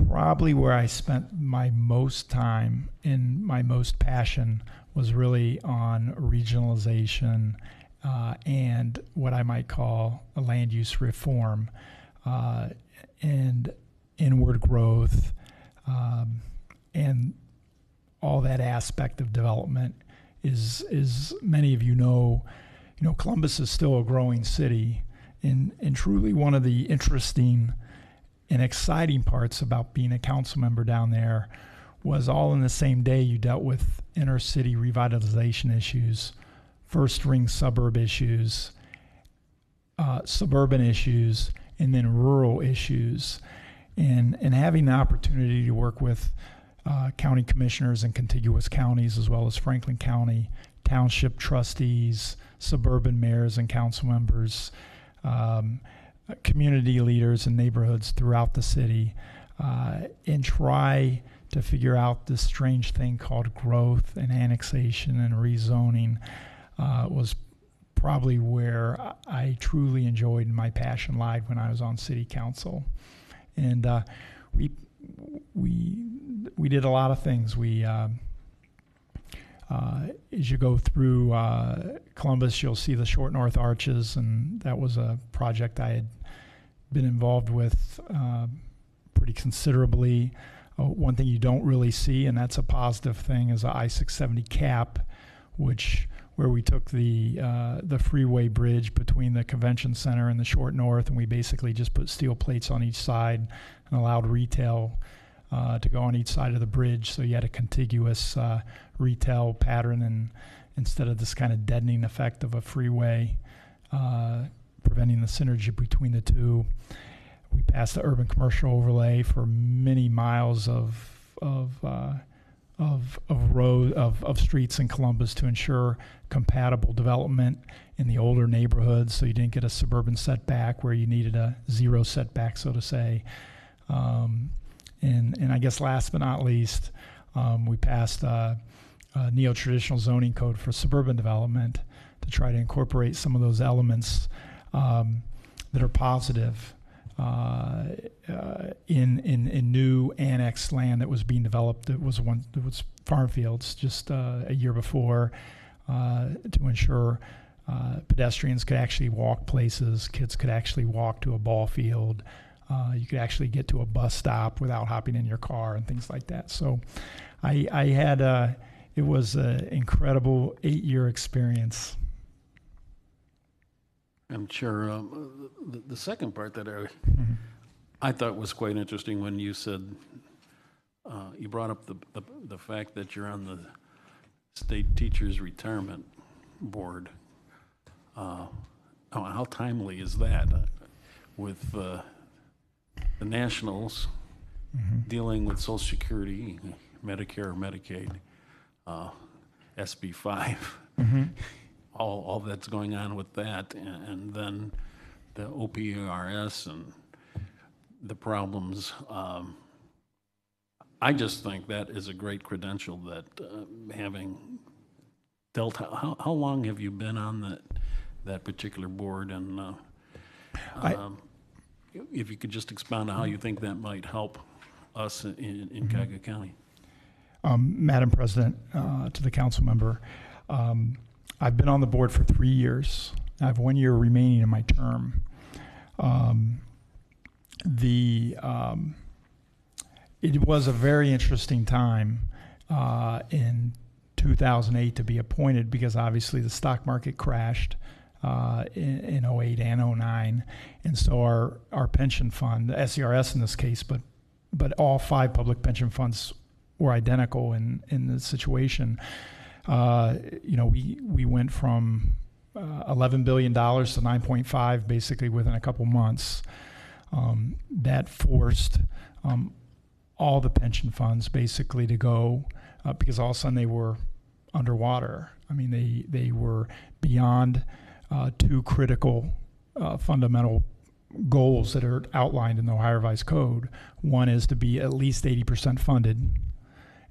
probably where I spent my most time and my most passion was really on regionalization and what I might call a land use reform and inward growth and all that aspect of development. Is many of you know, Columbus is still a growing city, and truly one of the interesting and exciting parts about being a council member down there was all in the same day you dealt with inner city revitalization issues, first ring suburb issues, suburban issues, and then rural issues, and having the opportunity to work with county commissioners in contiguous counties, as well as Franklin County, township trustees, suburban mayors and council members, community leaders in neighborhoods throughout the city, and try to figure out this strange thing called growth and annexation and rezoning was probably where I truly enjoyed and my passion lied when I was on City Council. And we did a lot of things. We, as you go through Columbus, you'll see the Short North Arches, and that was a project I had been involved with pretty considerably. One thing you don't really see, and that's a positive thing, is the I-670 cap, where we took the freeway bridge between the convention center and the Short North, and we basically just put steel plates on each side and allowed retail to go on each side of the bridge. So you had a contiguous retail pattern, and instead of this kind of deadening effect of a freeway, preventing the synergy between the two. We passed the urban commercial overlay for many miles of streets in Columbus to ensure compatible development in the older neighborhoods, so you didn't get a suburban setback where you needed a zero setback, so to say. And I guess last but not least, we passed a neo-traditional zoning code for suburban development to try to incorporate some of those elements that are positive in new annexed land that was being developed. That was farm fields just a year before to ensure pedestrians could actually walk places, kids could actually walk to a ball field. You could actually get to a bus stop without hopping in your car and things like that. So I had, it was an incredible 8-year experience. I'm sure the second part that I thought was quite interesting when you said, you brought up the fact that you're on the State Teachers Retirement Board. How timely is that with the Nationals dealing with Social Security, Medicare, Medicaid, SB 5, all that's going on with that, and then the OPRS and the problems. I just think that is a great credential that having dealt. How long have you been on that particular board? And if you could just expound on how you think that might help us in Cuyahoga County. Madam President, to the council member, I've been on the board for 3 years. I have 1 year remaining in my term. It was a very interesting time in 2008 to be appointed because obviously the stock market crashed in 08 and 09. And so our pension fund, the SERS in this case, but all 5 public pension funds were identical in the situation. We went from $11 billion to 9.5 basically within a couple months. That forced all the pension funds basically to go because all of a sudden they were underwater. I mean, they were beyond 2 critical fundamental goals that are outlined in the Ohio Revised Code. One is to be at least 80% funded,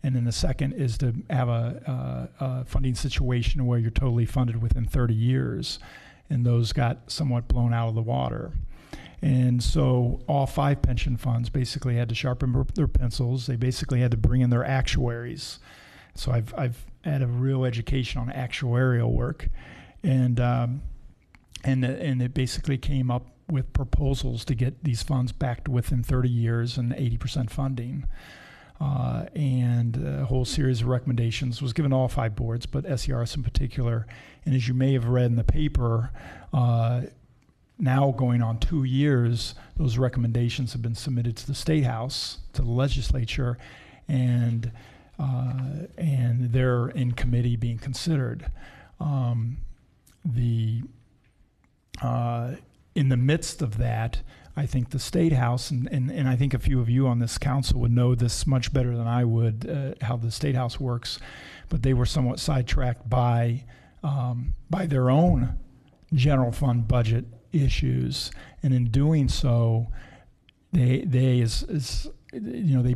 and then the second is to have a funding situation where you're totally funded within 30 years, and those got somewhat blown out of the water. And so all 5 pension funds basically had to sharpen their pencils. They basically had to bring in their actuaries. So I've had a real education on actuarial work, and it basically came up with proposals to get these funds back to within 30 years and 80% funding. And a whole series of recommendations was given to all 5 boards, but SERS in particular. And as you may have read in the paper, now going on 2 years, those recommendations have been submitted to the State House, to the legislature, and they're in committee being considered. In the midst of that, I think the State House, and I think a few of you on this council would know this much better than I would, how the State House works, but they were somewhat sidetracked by their own general fund budget issues, and in doing so, they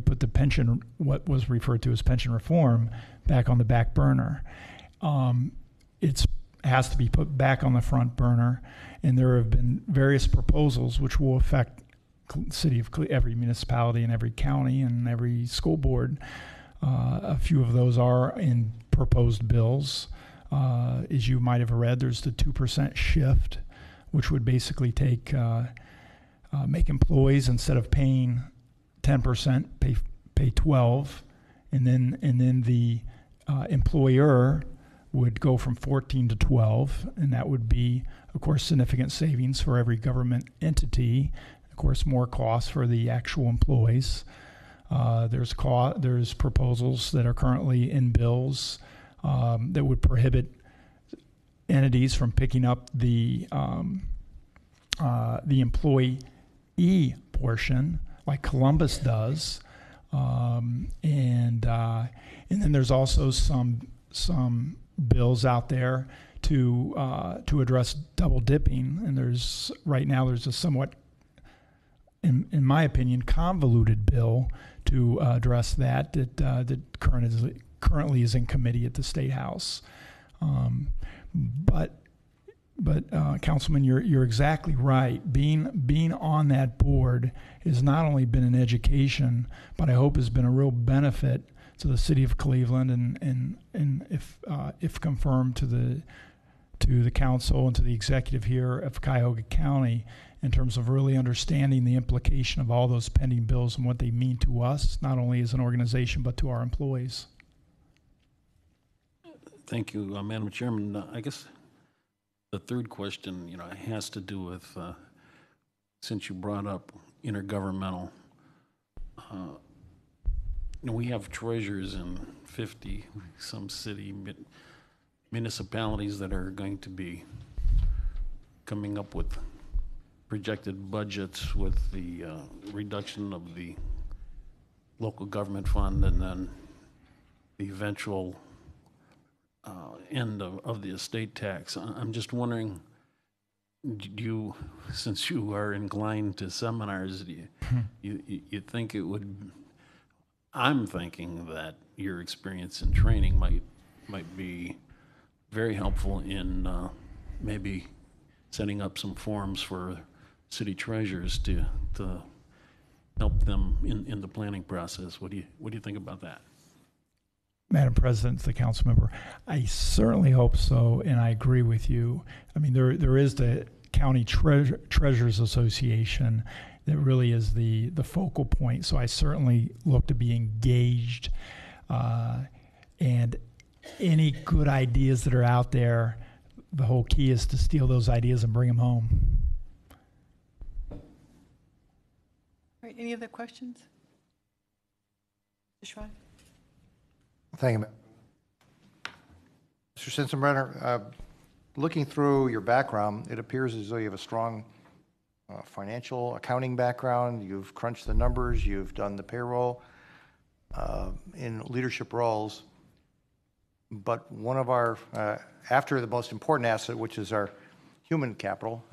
put the pension, what was referred to as pension reform, back on the back burner. It has to be put back on the front burner, and there have been various proposals which will affect city of every municipality and every county and every school board. A few of those are in proposed bills. As you might have read, there's the 2% shift, which would basically make employees, instead of paying 10%, pay 12%, and then the employer would go from 14 to 12, and that would be, of course, significant savings for every government entity. Of course, more costs for the actual employees. There's proposals that are currently in bills that would prohibit entities from picking up the employee portion, like Columbus does, and then there's also some bills out there to address double dipping, and there's a somewhat, in my opinion, convoluted bill to address that currently is in committee at the State House. But Councilman, you're exactly right. Being on that board has not only been an education, but I hope has been a real benefit to the city of Cleveland, and if confirmed to the council and to the executive here of Cuyahoga County, in terms of really understanding the implication of all those pending bills and what they mean to us, not only as an organization but to our employees. Thank you, Madam Chairman. I guess the third question, has to do with, since you brought up intergovernmental, we have treasurers in 50 some city municipalities that are going to be coming up with projected budgets with the reduction of the local government fund and then the eventual end of the estate tax. I'm just wondering, do you, since you are inclined to seminars, do you think it would, I'm thinking that your experience in training might be very helpful in maybe setting up some forums for city treasurers to help them in the planning process. What do you think about that? Madam President, the council member, I certainly hope so, and I agree with you. I mean, there is the County Treasurers Association that really is the focal point. So I certainly look to be engaged, and any good ideas that are out there, the whole key is to steal those ideas and bring them home. All right, any other questions? Mr. Schwan? Thank you. Mr. Sensenbrenner, looking through your background, it appears as though you have a strong financial accounting background. You've crunched the numbers, you've done the payroll in leadership roles. But one of our, after the most important asset, which is our human capital,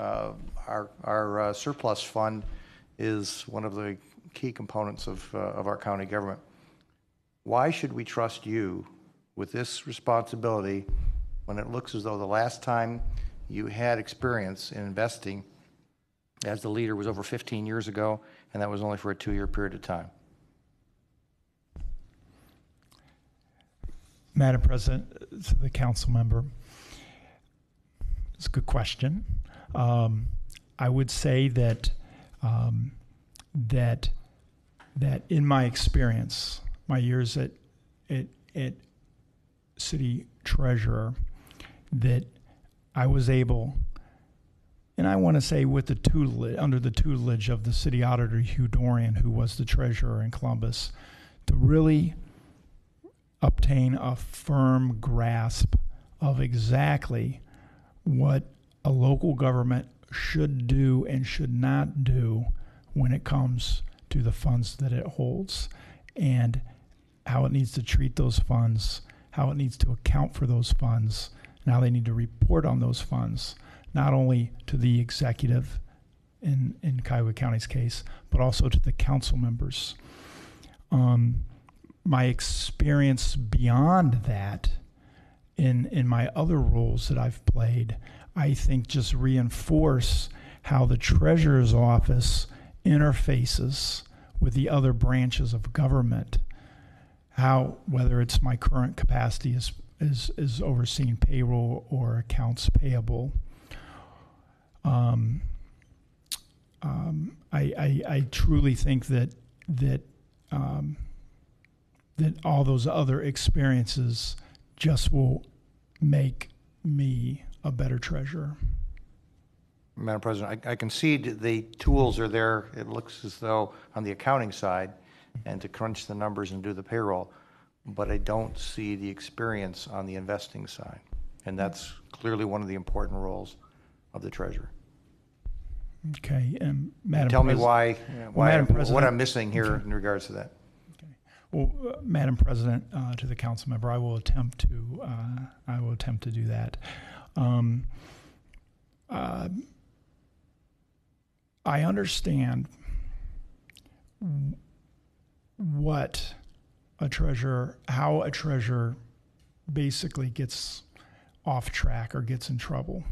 our surplus fund is one of the key components of our county government. Why should we trust you with this responsibility when it looks as though the last time you had experience in investing as the leader was over 15 years ago, and that was only for a 2-year period of time? Madam President, to the council member, it's a good question. I would say that that in my experience, my years at city treasurer, that I was able, and I want to say with the tutelage, under the tutelage of the city auditor Hugh Dorian, who was the treasurer in Columbus, to really obtain a firm grasp of exactly what a local government should do and should not do when it comes to the funds that it holds, and how it needs to treat those funds, how it needs to account for those funds, and how they need to report on those funds, not only to the executive in Cuyahoga County's case, but also to the council members. My experience beyond that in my other roles that I've played, I think just reinforce how the treasurer's office interfaces with the other branches of government. How, whether it's my current capacity is overseeing payroll or accounts payable, I truly think that all those other experiences just will make me a better treasurer. Madam President, I concede the tools are there. It looks as though on the accounting side and to crunch the numbers and do the payroll, but I don't see the experience on the investing side. And that's clearly one of the important roles of the treasurer. Okay, and Madam Tell me why Madam President, what I'm missing here in regards to that. Okay. Well, Madam President, to the council member, I will attempt to do that. I understand what a treasurer, how a treasurer basically gets off track or gets in trouble.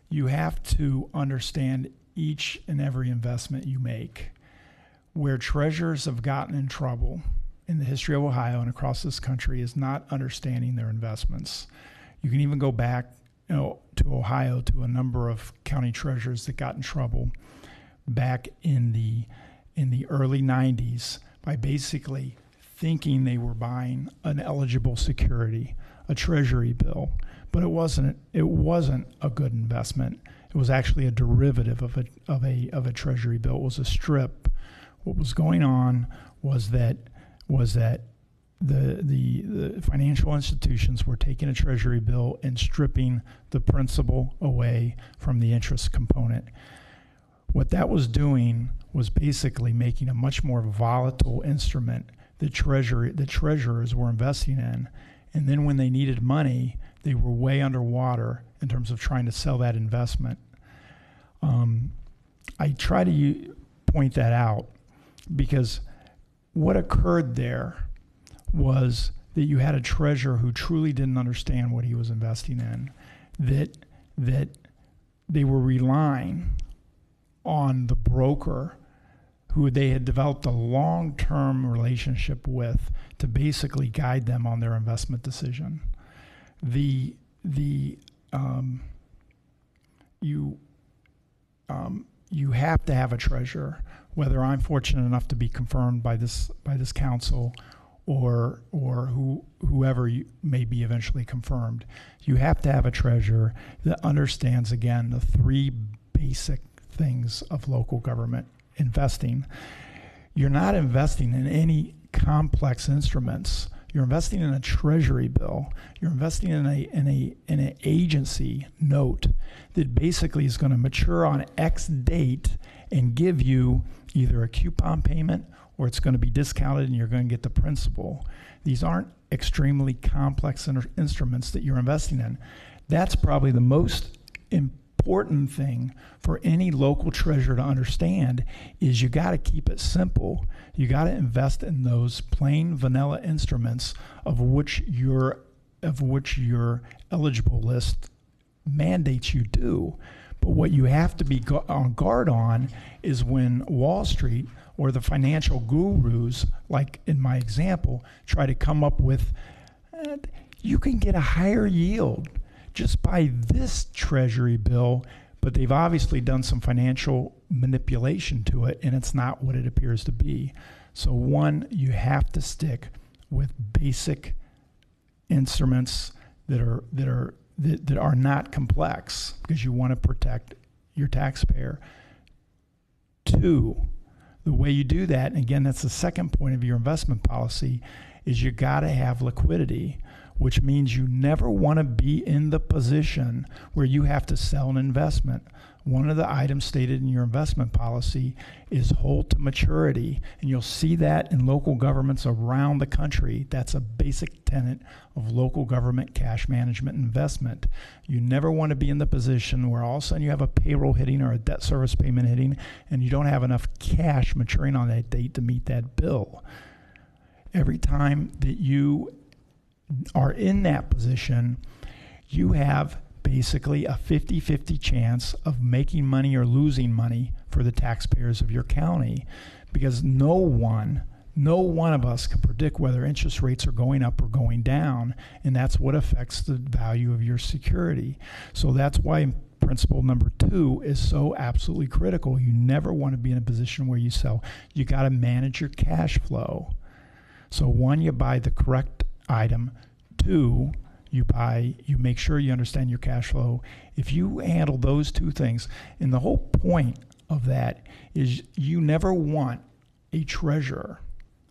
You have to understand each and every investment you make. Where treasurers have gotten in trouble in the history of Ohio and across this country is not understanding their investments. You can even go back, to Ohio, to a number of county treasurers that got in trouble back in the early 90s by basically thinking they were buying an eligible security, a treasury bill, but it wasn't a good investment. It was actually a derivative of a treasury bill. It was a strip. What was going on was that the financial institutions were taking a treasury bill and stripping the principal away from the interest component. What that was doing was basically making a much more volatile instrument that treasurers were investing in. And then when they needed money, they were way underwater in terms of trying to sell that investment. I try to point that out because what occurred there was that you had a treasurer who truly didn't understand what he was investing in, that they were relying on the broker who they had developed a long-term relationship with to basically guide them on their investment decision. You have to have a treasurer, whether I'm fortunate enough to be confirmed by this council or whoever may be eventually confirmed. You have to have a treasurer that understands, again, the three basic things of local government investing. You're not investing in any complex instruments. You're investing in a treasury bill. You're investing in an agency note that basically is going to mature on X date and give you either a coupon payment or it's going to be discounted and you're going to get the principal. These aren't extremely complex instruments that you're investing in. That's probably the most important thing for any local treasurer to understand is you got to keep it simple. You got to invest in those plain vanilla instruments of which your eligible list mandates you do. But what you have to be on guard on is when Wall Street or the financial gurus, like in my example, try to come up with, you can get a higher yield just by this treasury bill, but they've obviously done some financial manipulation to it, and it's not what it appears to be. So one, you have to stick with basic instruments that are not complex because you want to protect your taxpayer. Two, the way you do that, and again, that's the second point of your investment policy, is you got to have liquidity, which means you never want to be in the position where you have to sell an investment. One of the items stated in your investment policy is hold to maturity, and you'll see that in local governments around the country. That's a basic tenet of local government cash management investment. You never want to be in the position where all of a sudden you have a payroll hitting or a debt service payment hitting, and you don't have enough cash maturing on that date to meet that bill. Every time that you are in that position, you have basically a 50-50 chance of making money or losing money for the taxpayers of your county, because no one of us can predict whether interest rates are going up or going down, and that's what affects the value of your security. So that's why principle number 2 is so absolutely critical. You never want to be in a position where you sell. You got to manage your cash flow. So one, you buy the correct item. 2, you make sure you understand your cash flow. If you handle those 2 things, and the whole point of that is you never want a treasurer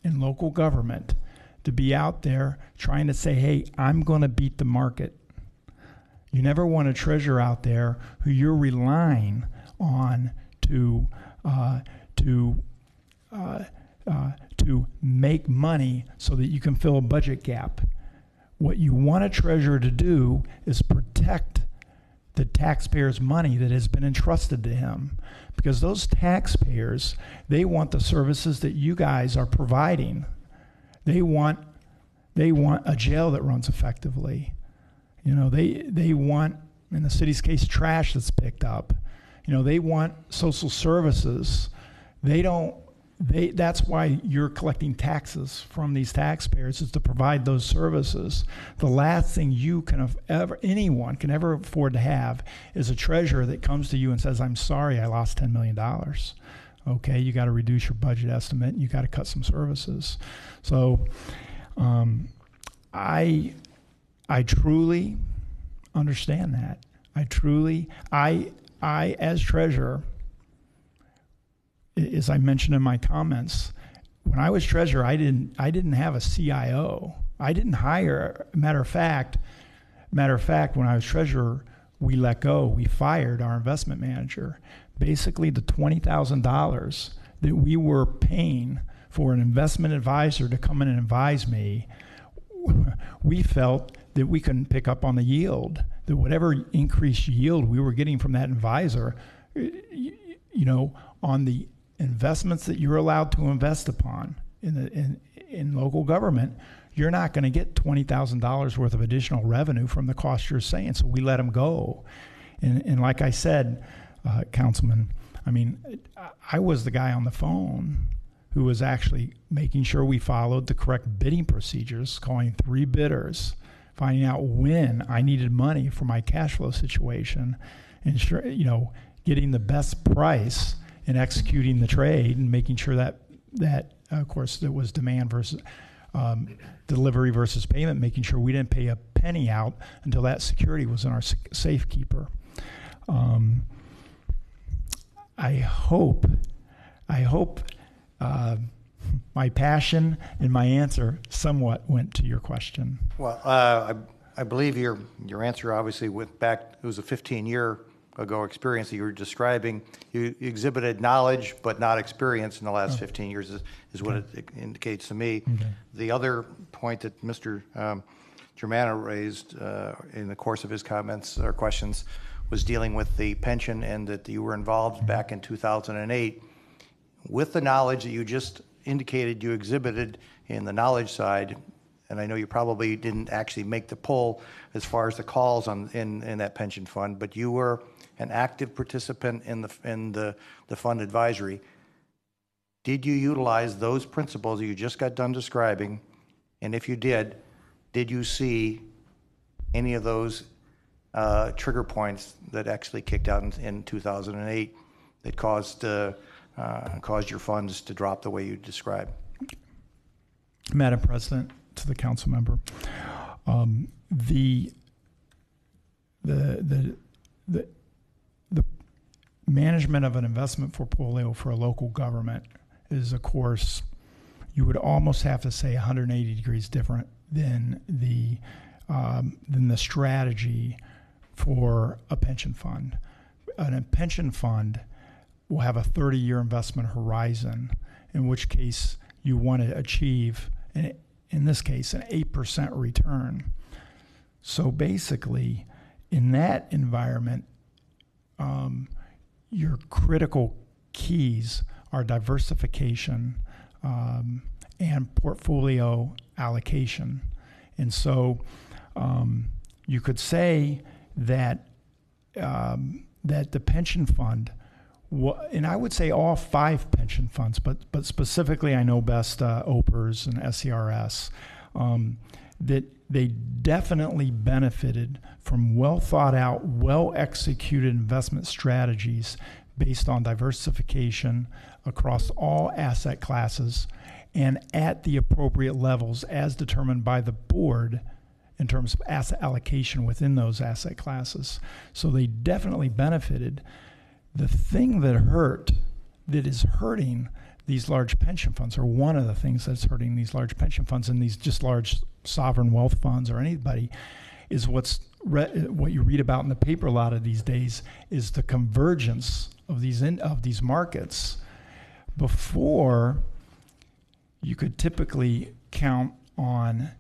in local government to be out there trying to say, hey, I'm going to beat the market. You never want a treasurer out there who you're relying on to make money so that you can fill a budget gap. What you want a treasurer to do is protect the taxpayer's money that has been entrusted to him, because those taxpayers, they want the services that you guys are providing. They want a jail that runs effectively. You know, they want, in the city's case, trash that's picked up. You know, they want social services. That's why you're collecting taxes from these taxpayers, is to provide those services. The last thing anyone can ever afford to have is a treasurer that comes to you and says, I'm sorry, I lost $10 million. Okay, you got to reduce your budget estimate. You got to cut some services. So I truly understand that. I as treasurer, as I mentioned in my comments, when I was treasurer, I didn't have a CIO. I didn't hire. Matter of fact, when I was treasurer, we fired our investment manager basically the $20,000 that we were paying for an investment advisor to come in and advise me, we felt that we couldn't pick up on the yield, that whatever increased yield we were getting from that advisor, on the investments that you're allowed to invest upon in local government, you're not going to get $20,000 worth of additional revenue from the cost you're saying. So we let them go. And like I said, Councilman, I mean, I was the guy on the phone who was actually making sure we followed the correct bidding procedures, calling 3 bidders, finding out when I needed money for my cash flow situation, and getting the best price and executing the trade and making sure that of course there was demand versus delivery versus payment, making sure we didn't pay a penny out until that security was in our safekeeper. I hope my passion and my answer somewhat went to your question. Well, I believe your answer obviously went back, it was a 15-year ago experience that you were describing. You exhibited knowledge but not experience in the last 15 years is what it indicates to me. Okay. The other point that Mr. Germano raised in the course of his comments or questions was dealing with the pension, and that you were involved back in 2008. With the knowledge that you just indicated you exhibited in the knowledge side, and I know you probably didn't actually make the pull as far as the calls in that pension fund, but you were an active participant in the fund advisory. Did you utilize those principles that you just got done describing? And if you did you see any of those trigger points that actually kicked out in 2008 that caused your funds to drop the way you described? Madam President, to the council member, the management of an investment portfolio for a local government is, of course, you would almost have to say 180 degrees different than the strategy for a pension fund. A pension fund will have a 30-year investment horizon, in which case you want to achieve, in this case, an 8% return. So basically, in that environment, your critical keys are diversification and portfolio allocation. And so you could say that that the pension fund, and I would say all 5 pension funds, but specifically I know best OPERS and SCRS, that they definitely benefited from well thought out, well executed investment strategies based on diversification across all asset classes and at the appropriate levels as determined by the board in terms of asset allocation within those asset classes. So they definitely benefited. The thing that is hurting these large pension funds, or one of the things that's hurting these large pension funds and these just large sovereign wealth funds or anybody, is what you read about in the paper a lot of these days, is the convergence of these markets. Before, you could typically count on,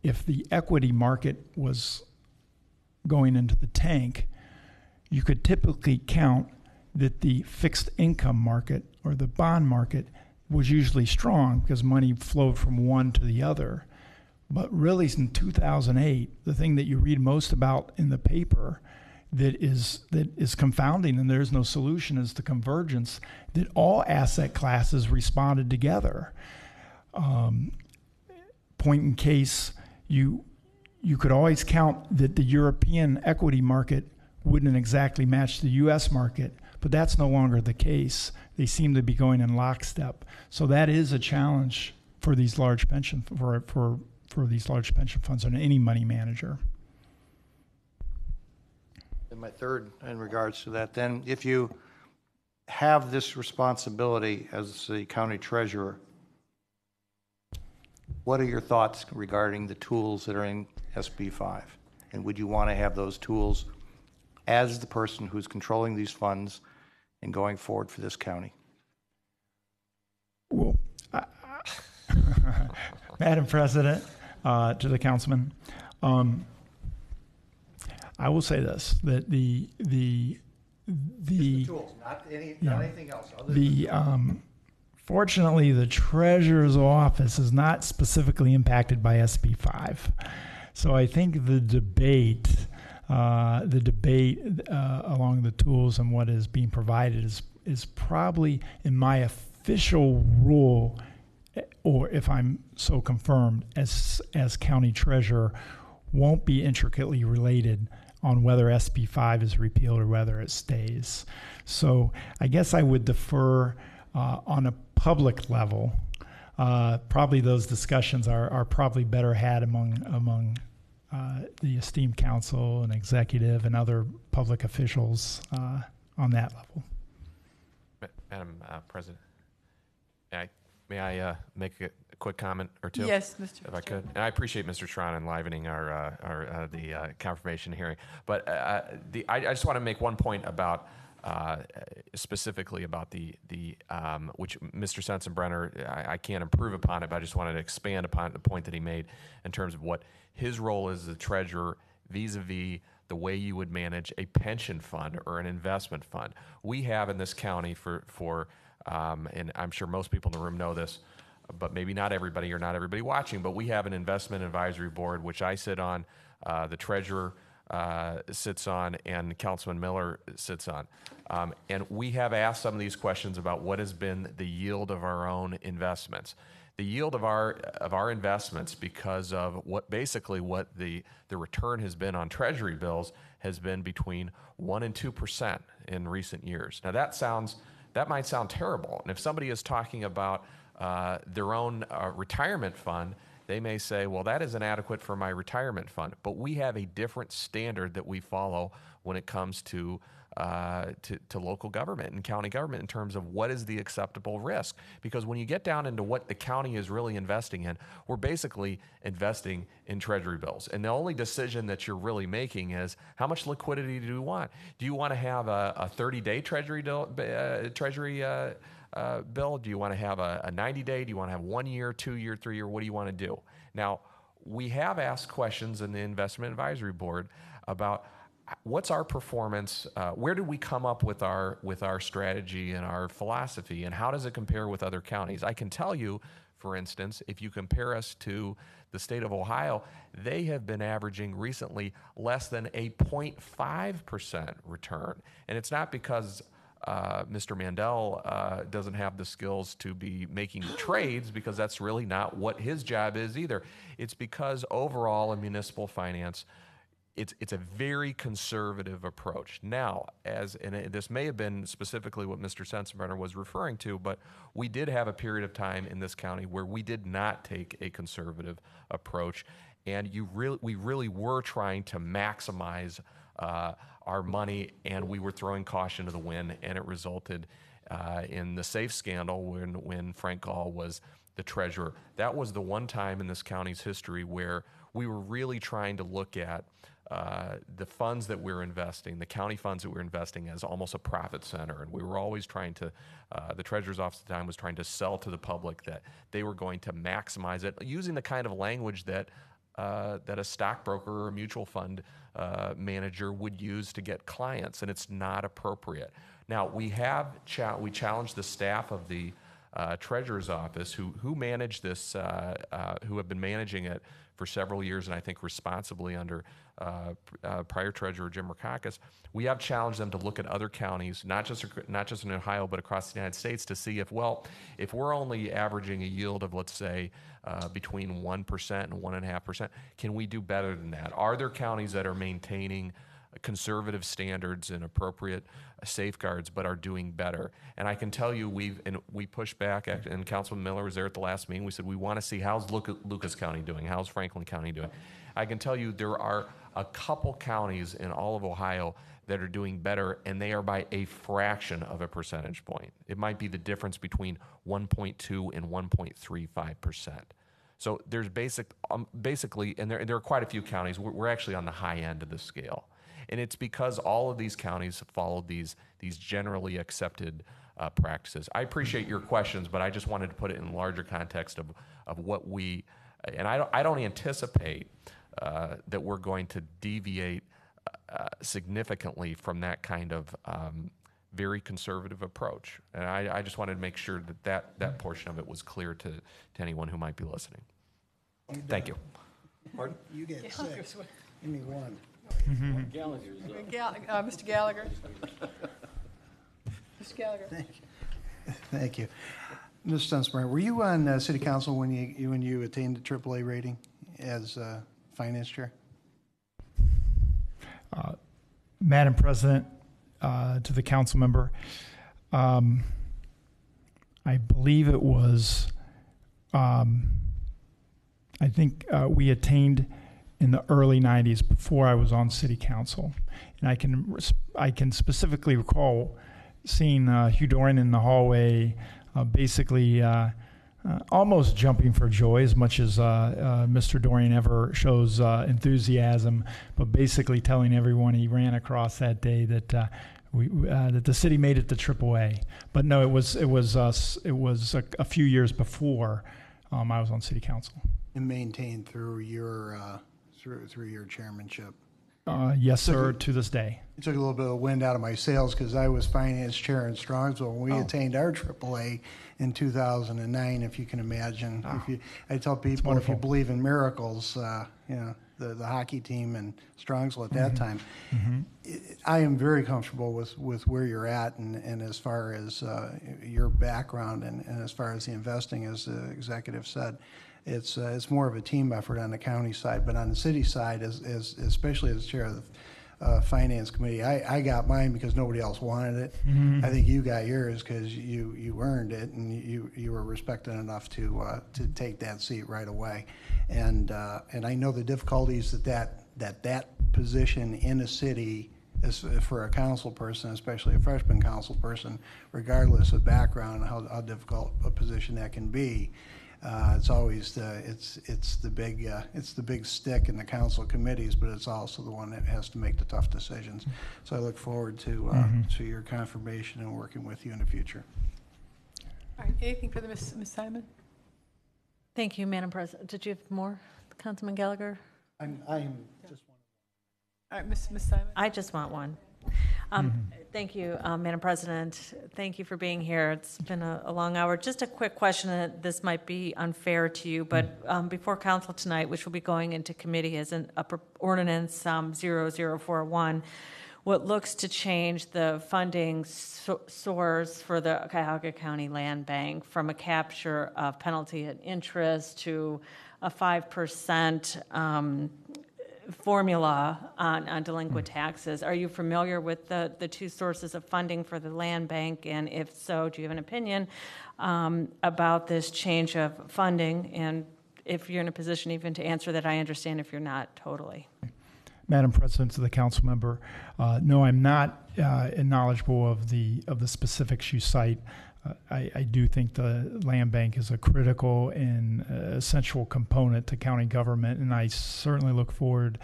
if the equity market was going into the tank, you could typically count that the fixed income market or the bond market was usually strong because money flowed from one to the other. But really, in 2008, the thing that you read most about in the paper that is confounding, and there's no solution, is the convergence that all asset classes responded together. Point in case, you could always count that the European equity market wouldn't exactly match the U.S. market, but that's no longer the case. They seem to be going in lockstep. So that is a challenge for these large pension for these large pension funds and any money manager. And my third in regards to that, then, if you have this responsibility as the county treasurer, what are your thoughts regarding the tools that are in SB 5? And would you want to have those tools as the person who's controlling these funds in going forward for this county? Well, Madam President, to the councilman, I will say this, that the Tools, not anything else. fortunately, the treasurer's office is not specifically impacted by SB 5. So I think the debate along the tools and what is being provided is probably, in my official role, or if I'm so confirmed as county treasurer, won't be intricately related on whether SB 5 is repealed or whether it stays. So I guess I would defer on a public level. Probably those discussions are probably better had among the esteemed council and executive and other public officials on that level. Madam President, may I make a quick comment or two? Yes, Mr. If I could. And I appreciate Mr. Tron enlivening the confirmation hearing. But I just want to make one point about specifically about the which Mr. Sensenbrenner, I can't improve upon it, but I just wanted to expand upon the point that he made in terms of what his role is as a treasurer vis-a-vis the way you would manage a pension fund or an investment fund. We have in this county for and I'm sure most people in the room know this, but maybe not everybody or not everybody watching, but we have an investment advisory board, which I sit on, the treasurer sits on, and Councilman Miller sits on. And we have asked some of these questions about what has been the yield of our own investments. The yield of our investments, because of what the return has been on treasury bills, has been between 1% and 2% in recent years. Now that might sound terrible. And if somebody is talking about their own retirement fund, they may say, well, that is inadequate for my retirement fund. But we have a different standard that we follow when it comes to local government and county government in terms of what is the acceptable risk. Because when you get down into what the county is really investing in, we're basically investing in treasury bills. And the only decision that you're really making is how much liquidity do you want? Do you want to have a 30-day treasury bill? Do you want to have a 90-day? Do you want to have 1 year, 2 year, 3 year? What do you want to do? Now, we have asked questions in the Investment Advisory Board about what's our performance, where did we come up with our strategy and our philosophy, and how does it compare with other counties? I can tell you, for instance, if you compare us to the state of Ohio, they have been averaging recently less than a 0.5% return. And it's not because Mr. Mandel doesn't have the skills to be making trades, because that's really not what his job is either. It's because overall in municipal finance, it's a very conservative approach. Now, and this may have been specifically what Mr. Sensenbrenner was referring to, but we did have a period of time in this county where we did not take a conservative approach, and we really were trying to maximize our money, and we were throwing caution to the wind, and it resulted in the SAFE scandal when Frank Gall was the treasurer. That was the one time in this county's history where we were really trying to look at the funds that we're investing, the county funds that we're investing, as almost a profit center. And we were always trying to, the treasurer's office at the time was trying to sell to the public that they were going to maximize it using the kind of language that a stockbroker or a mutual fund manager would use to get clients, and it's not appropriate. Now, we challenged the staff of the treasurer's office who manage this, who have been managing it for several years, and I think responsibly under prior treasurer Jim Rackakis. We have challenged them to look at other counties, not just in Ohio, but across the United States, to see if we're only averaging a yield of, let's say, between 1% and 1.5%, can we do better than that? Are there counties that are maintaining conservative standards and appropriate safeguards, but are doing better? And I can tell you, we pushed back, and Councilman Miller was there at the last meeting. We said, we want to see how's Lucas County doing, how's Franklin County doing. I can tell you there are a couple counties in all of Ohio that are doing better, and they are by a fraction of a percentage point. It might be the difference between 1.2 and 1.35%. So there's basically, and there are quite a few counties, we're actually on the high end of the scale. And it's because all of these counties have followed these generally accepted practices. I appreciate your questions, but I just wanted to put it in larger context of what we, and I don't anticipate that we're going to deviate significantly from that kind of very conservative approach. And I just wanted to make sure that portion of it was clear to anyone who might be listening. Thank you. Pardon? You get six. Give me one. Mr. Gallagher. Mr. Gallagher. Thank you. Mr. Sensenbrenner, were you on city council when you attained the AAA rating as finance chair? Madam President, to the council member, I believe it was, I think we attained in the early 90s before I was on city council. And I can specifically recall seeing Hugh Dorian in the hallway, basically almost jumping for joy, as much as Mr. Dorian ever shows enthusiasm, but basically telling everyone he ran across that day that that the city made it to AAA. But no, it was a few years before I was on city council. And maintained through your through your chairmanship. Yes, sir, to this day. It took a little bit of wind out of my sails because I was finance chair in Strongsville when we attained our AAA in 2009, if you can imagine. I tell people, if you believe in miracles, you know, the hockey team in Strongsville at that time, I am very comfortable with where you're at and as far as your background and as far as the investing, as the executive said. It's more of a team effort on the county side, but on the city side, especially as chair of the finance committee, I got mine because nobody else wanted it. I think you got yours because you earned it and you were respected enough to take that seat right away. And I know the difficulties that position in a city is for a council person, especially a freshman council person, regardless of background, how difficult a position that can be. It's always the big stick in the council committees, but it's also the one that has to make the tough decisions. So I look forward to your confirmation and working with you in the future. All right, anything further, Ms. Simon? Thank you, Madam President. Did you have more, Councilman Gallagher? I'm just one. All right, Ms. Simon. I just want one. Thank you, Madam President. Thank you for being here. It's been a long hour. Just a quick question. This might be unfair to you, but before council tonight, which will be going into committee as an ordinance 0041, what looks to change the funding source for the Cuyahoga County Land Bank from a capture of penalty and interest to a 5% formula on delinquent taxes. Are you familiar with the two sources of funding for the land bank? And if so, do you have an opinion about this change of funding? And if you're in a position even to answer that, I understand. If you're not, totally. Madam President, to the council member, no, I'm not knowledgeable of the specifics you cite. I do think the land bank is a critical and essential component to county government, and I certainly look forward,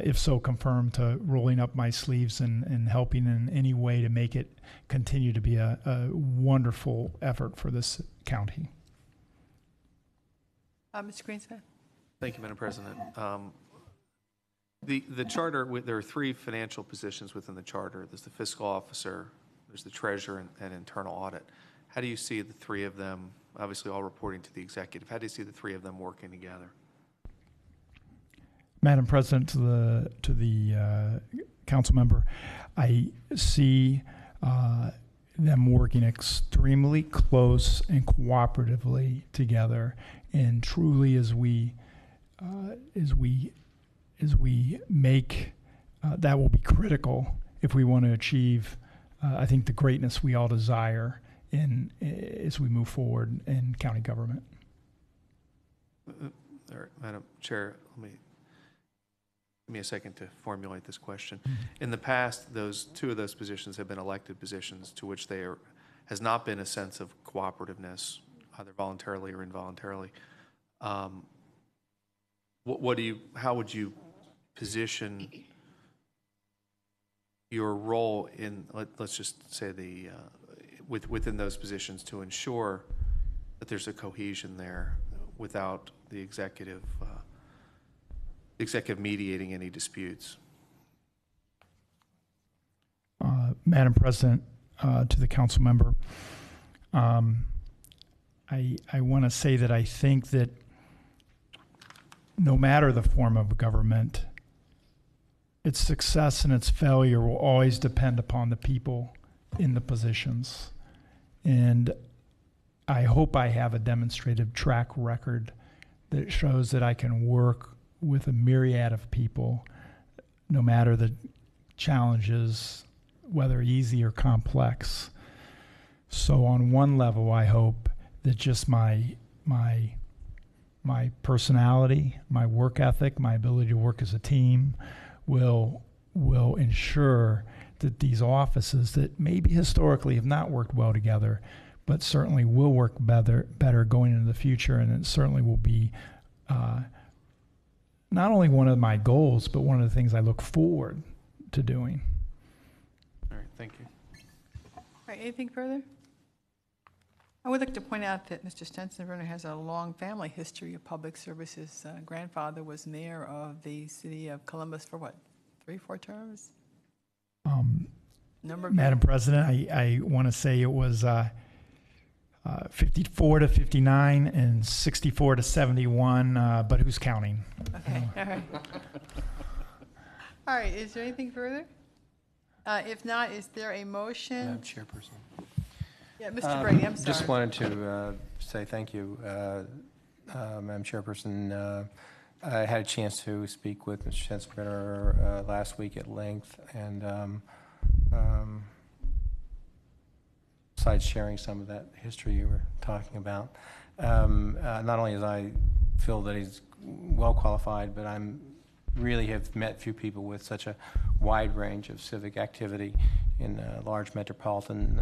if so confirmed, to rolling up my sleeves and helping in any way to make it continue to be a wonderful effort for this county. Mr. Greenspan. Thank you, Madam President. The charter, there are three financial positions within the charter. There's the fiscal officer, there's the treasurer, and internal audit. How do you see the three of them, obviously all reporting to the executive, how do you see the three of them working together? Madam President, to the council member, I see them working extremely close and cooperatively together, and truly as we make that will be critical if we want to achieve, I think, the greatness we all desire as we move forward in county government. All right, Madam Chair, give me a second to formulate this question. In the past, two of those positions have been elected positions to which has not been a sense of cooperativeness, either voluntarily or involuntarily. How would you position your role in, let's just say within those positions to ensure that there's a cohesion there without the executive mediating any disputes. Madam President, to the council member, I want to say that I think that no matter the form of government, its success and its failure will always depend upon the people in the positions. And I hope I have a demonstrated track record that shows that I can work with a myriad of people, no matter the challenges, whether easy or complex. So on one level, I hope that just my personality, my work ethic, my ability to work as a team will ensure that these offices that maybe historically have not worked well together, but certainly will work better going into the future, and it certainly will be not only one of my goals, but one of the things I look forward to doing. All right, thank you. All right, anything further? I would like to point out that Mr. Stensenbrenner has a long family history of public service. His grandfather was mayor of the city of Columbus for what, 3-4 terms? Number of Madam President, I want to say it was 54 to 59 and 64 to 71, but who's counting? Okay, all right. All right, is there anything further? If not, is there a motion? Madam Chairperson. Yeah, Mr. Brady, I'm sorry. Just wanted to say thank you, Madam Chairperson. I had a chance to speak with Mr. Stensenbrenner last week at length, and besides sharing some of that history you were talking about, not only as I feel that he's well qualified, but I'm really have met few people with such a wide range of civic activity in large metropolitan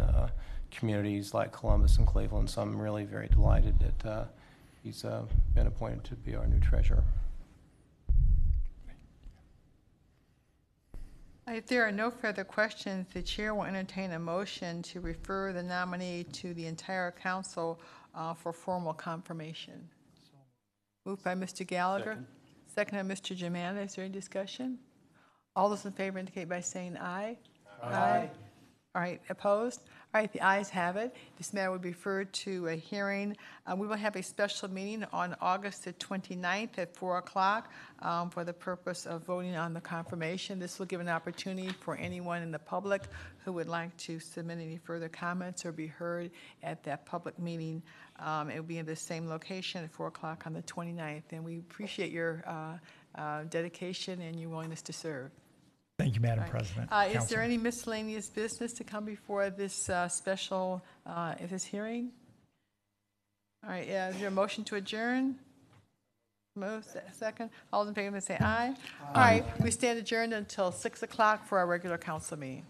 communities like Columbus and Cleveland. So I'm really very delighted that he's been appointed to be our new treasurer. If there are no further questions, the chair will entertain a motion to refer the nominee to the entire council for formal confirmation. Moved by Mr. Gallagher. Second by Mr. Germana. Is there any discussion? All those in favor indicate by saying aye. Aye. All right, opposed? All right, the ayes have it. This matter will be referred to a hearing. We will have a special meeting on August the 29th at 4 o'clock for the purpose of voting on the confirmation. This will give an opportunity for anyone in the public who would like to submit any further comments or be heard at that public meeting. It will be in the same location at 4 o'clock on the 29th, and we appreciate your dedication and your willingness to serve. Thank you, Madam President. Is there any miscellaneous business to come before this special, this hearing? All right, is there a motion to adjourn? Second. All those in favor say aye. All right, we stand adjourned until 6 o'clock for our regular council meeting.